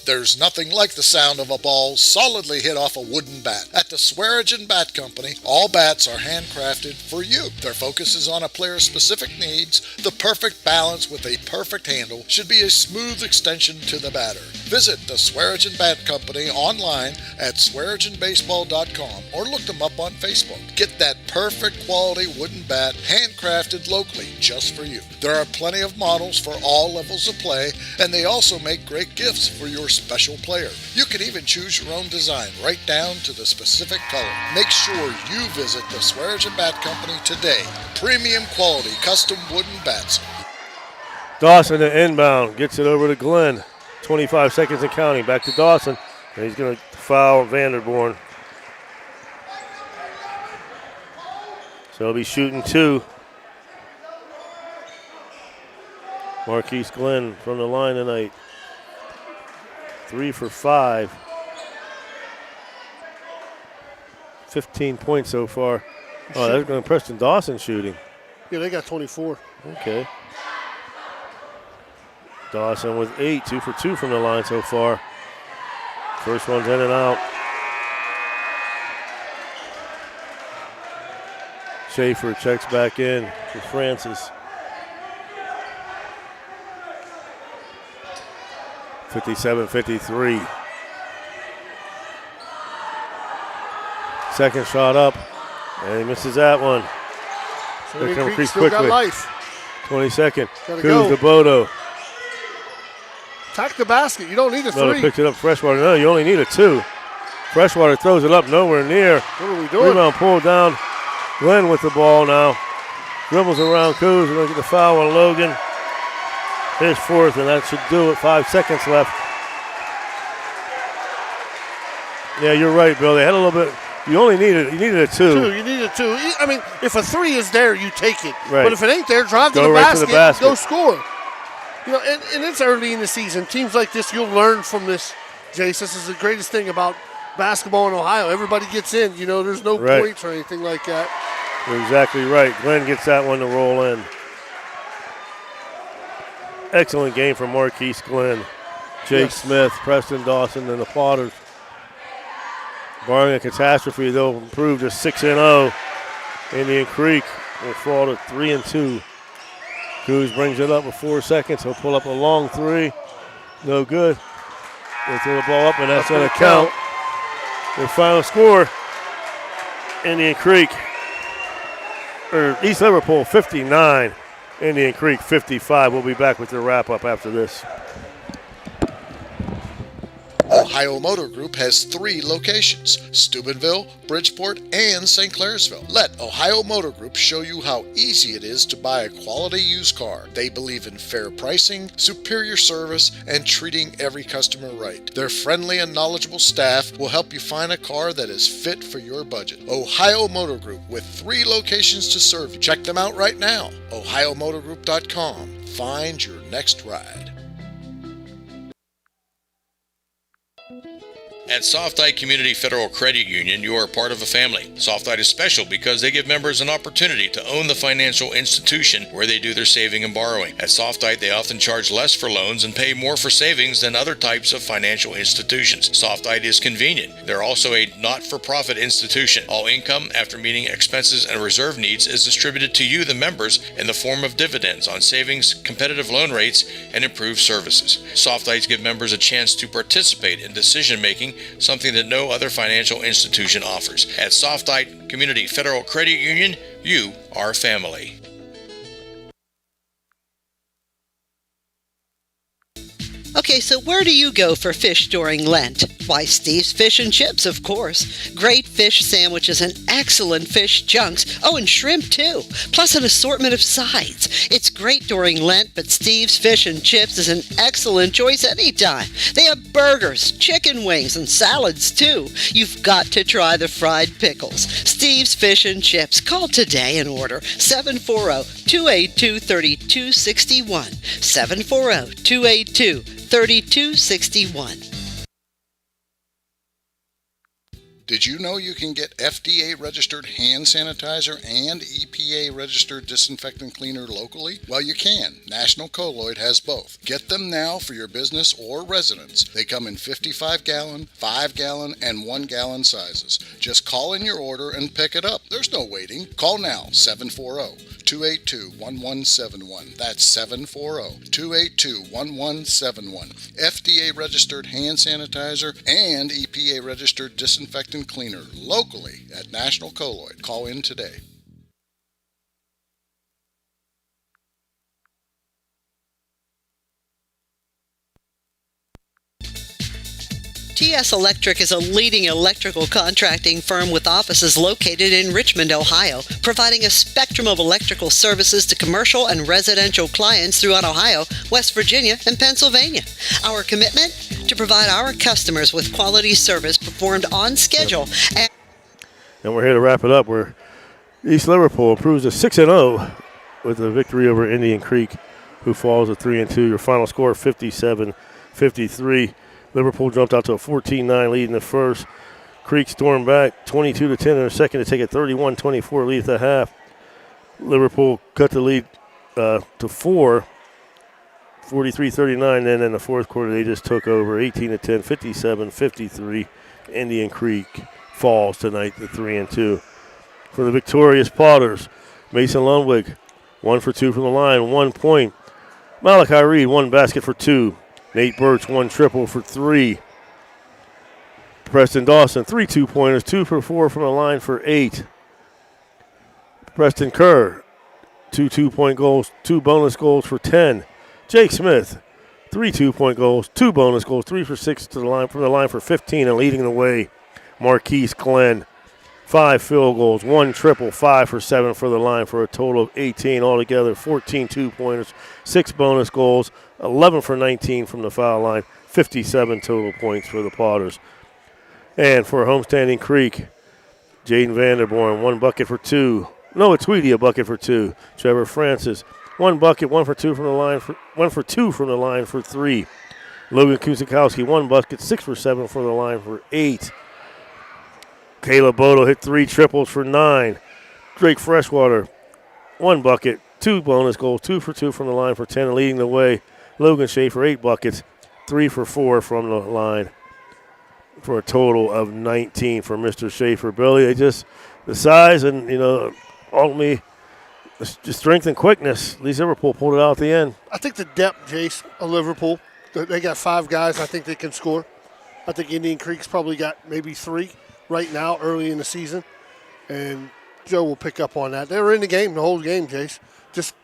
There's nothing like the sound of a ball solidly hit off a wooden bat. At the Swearingen Bat Company, all bats are handcrafted for you. Their focus is on a player's specific needs. The perfect balance with a perfect handle should be a smooth extension to the batter. Visit the Swearingen Bat Company online at swearingenbaseball.com or look them up on Facebook. Get that perfect quality wooden bat handcrafted locally just for you. There are plenty of models for all levels of play, and they also make great gifts for your special player. You can even choose your own design right down to the specific color. Make sure you visit the Swearingen Bat Company today. Premium quality custom wooden bats. Dawson to inbound, gets it over to Glenn. 25 seconds and counting. Back to Dawson, and he's going to foul Vanderborn. So he'll be shooting two. Marquise Glenn from the line tonight. 3 for 5. 15 points so far. Oh, that's going to Preston Dawson shooting. Yeah, they got 24. Okay. Dawson with 8, 2 for 2 from the line so far. First one's in and out. Schaefer checks back in for Francis. 57-53. Second shot up, and he misses that one. So Here comes Creek still quickly. got life. 22nd. Gotta Coos go. to Bodo. Attack the basket. You don't need a Bodo three. picks it up. Freshwater. No, you only need a 2. Freshwater throws it up nowhere near. What are we doing? Rebound pulled down. Glenn with the ball now. Dribbles around Coos. We're going to get the foul on Logan. His fourth, and that should do it. 5 seconds left. Yeah, you're right, Bill. They had a little bit. You needed a 2. You need a 2. I mean, if a 3 is there, you take it. Right. But if it ain't there, drive to Go the right basket, to the basket. go score. You know, and it's early in the season. Teams like this, you'll learn from this, Jace. This is the greatest thing about basketball in Ohio. Everybody gets in. You know, there's no Right. points or anything like that. You're exactly right. Glenn gets that one to roll in. Excellent game from Marquise Glenn. Jake Smith, Preston Dawson, and the Potters. Barring a catastrophe, they'll improve to 6-0. Indian Creek will fall to 3-2. Coos brings it up with 4 seconds. He'll pull up a long 3. No good. They throw the ball up, and that's going to count. The final score, Indian Creek, or East Liverpool 59. Indian Creek 55. We'll be back with the wrap-up after this. Ohio Motor Group has 3 locations, Steubenville, Bridgeport, and St. Clairsville. Let Ohio Motor Group show you how easy it is to buy a quality used car. They believe in fair pricing, superior service, and treating every customer right. Their friendly and knowledgeable staff will help you find a car that is fit for your budget. Ohio Motor Group, with 3 locations to serve you. Check them out right now, ohiomotorgroup.com. Find your next ride. At Softite Community Federal Credit Union, you are part of a family. Softite is special because they give members an opportunity to own the financial institution where they do their saving and borrowing. At Softite, they often charge less for loans and pay more for savings than other types of financial institutions. Softite is convenient. They're also a not-for-profit institution. All income, after meeting expenses and reserve needs, is distributed to you, the members, in the form of dividends on savings, competitive loan rates, and improved services. Softites give members a chance to participate in decision-making, something that no other financial institution offers. At Softite Community Federal Credit Union, you are family. Okay, so where do you go for fish during Lent? Why, Steve's Fish and Chips, of course. Great fish sandwiches and excellent fish chunks. Oh, and shrimp, too. Plus an assortment of sides. It's great during Lent, but Steve's Fish and Chips is an excellent choice anytime. They have burgers, chicken wings, and salads, too. You've got to try the fried pickles. Steve's Fish and Chips. Call today and order 740-282-3261. 740-282-3261. Did you know you can get FDA-registered hand sanitizer and EPA-registered disinfectant cleaner locally? Well, you can. National Colloid has both. Get them now for your business or residence. They come in 55-gallon, 5-gallon, and 1-gallon sizes. Just call in your order and pick it up. There's no waiting. Call now, 740-282-1171. That's 740-282-1171. FDA-registered hand sanitizer and EPA-registered disinfectant cleaner locally at National Colloid. Call in today. TS Electric is a leading electrical contracting firm with offices located in Richmond, Ohio, providing a spectrum of electrical services to commercial and residential clients throughout Ohio, West Virginia, and Pennsylvania. Our commitment? To provide our customers with quality service performed on schedule. And we're here to wrap it up, where East Liverpool improves to 6-0 with a victory over Indian Creek, who falls at 3-2. Your final score, 57-53. Liverpool jumped out to a 14-9 lead in the first. Creek stormed back 22-10 in the second to take a 31-24 lead at the half. Liverpool cut the lead to 4, 43-39. Then in the fourth quarter, they just took over 18-10, 57-53. Indian Creek falls tonight to 3-2. For the victorious Potters, Mason Lundwig, 1 for 2 from the line, 1 point. Malachi Reed, 1 basket for 2. Nate Birch, 1 triple for 3. Preston Dawson, 3 2-pointers, 2 for 4 from the line for 8. Preston Kerr, 2 2-point goals, 2 bonus goals for 10. Jake Smith, 3 2-point goals, 2 bonus goals, 3 for 6 to the line from the line for 15, and leading the way, Marquise Glenn, 5 field goals, 1 triple, 5 for 7 for the line for a total of 18 altogether, 14 2-pointers, 6 bonus goals, 11 for 19 from the foul line, 57 total points for the Potters. And for homestanding Creek, Jaden Vanderborn, 1 bucket for 2. Noah Tweedy, a bucket for 2. Trevor Francis, 1 bucket, 1 for 2 from the line, 1 for 2 from the line for 3. Logan Kusikowski, 1 bucket, 6 for 7 for the line for 8. Caleb Bodo hit 3 triples for 9. Drake Freshwater, 1 bucket, 2 bonus goals, 2 for 2 from the line for 10, and leading the way, Logan Schaefer, 8 buckets, 3 for 4 from the line for a total of 19 for Mr. Schaefer. Billy, they just, the size and, ultimately, the strength and quickness, at least Liverpool pulled it out at the end. I think the depth, Jace, of Liverpool, they got 5 guys I think they can score. I think Indian Creek's probably got maybe 3 right now early in the season, and Joe will pick up on that. They were in the game the whole game, Jace. Just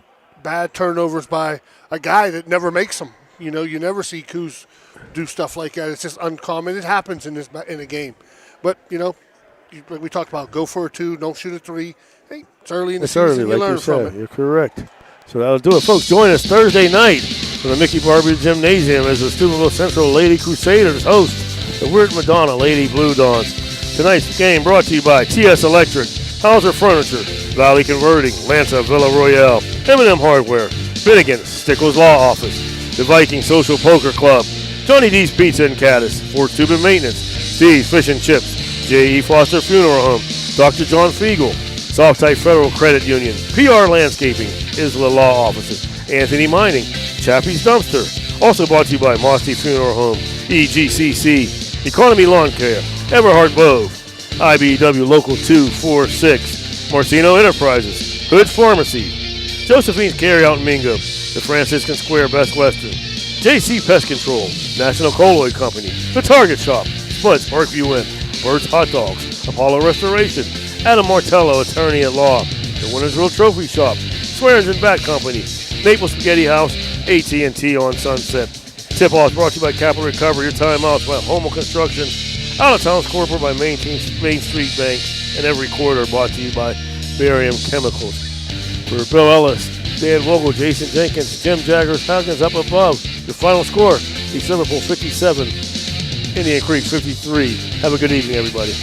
bad turnovers by a guy that never makes them. You never see Kuz do stuff like that. It's just uncommon. It happens in a game. But, like we talked about, go for a 2, don't shoot a 3. Hey, it's early in the season. You learn from it. You're correct. So that'll do it, folks. Join us Thursday night for the Mickey Barbie Gymnasium as the Steubenville Central Lady Crusaders host the Weird Madonna Lady Blue Dawns. Tonight's game brought to you by TS Electric, Hauser Furniture, Valley Converting, Lanza Villa Royale, M&M Hardware, Finnegan, Stickles Law Office, the Viking Social Poker Club, Johnny D's Pizza and Caddis, Fort Tubin Maintenance, Steve's Fish and Chips, J.E. Foster Funeral Home, Dr. John Fiegel, Softype Federal Credit Union, PR Landscaping, Isla Law Offices, Anthony Mining, Chappie's Dumpster. Also brought to you by Mosty Funeral Home, EGCC, Economy Lawn Care, Everhart Bove, IBEW Local 246, Marcino Enterprises, Hood's Pharmacy, Josephine's Carryout in Mingo, the Franciscan Square Best Western, JC Pest Control, National Colloid Company, The Target Shop, Spud's Parkview Inn, Bird's Hot Dogs, Apollo Restoration, Adam Martello, Attorney at Law, The Wintersville Trophy Shop, Swearings and Bat Company, Maple Spaghetti House, AT&T on Sunset. Tip-off brought to you by Capital Recovery, your timeouts by Homo Construction, Out of Town's Corporate by Main Street Bank, and every quarter brought to you by Barium Chemicals. For Bill Ellis, Dan Vogel, Jason Jenkins, Jim Jaggers, Falcons up above. The final score, East Liverpool 57, Indian Creek 53. Have a good evening, everybody.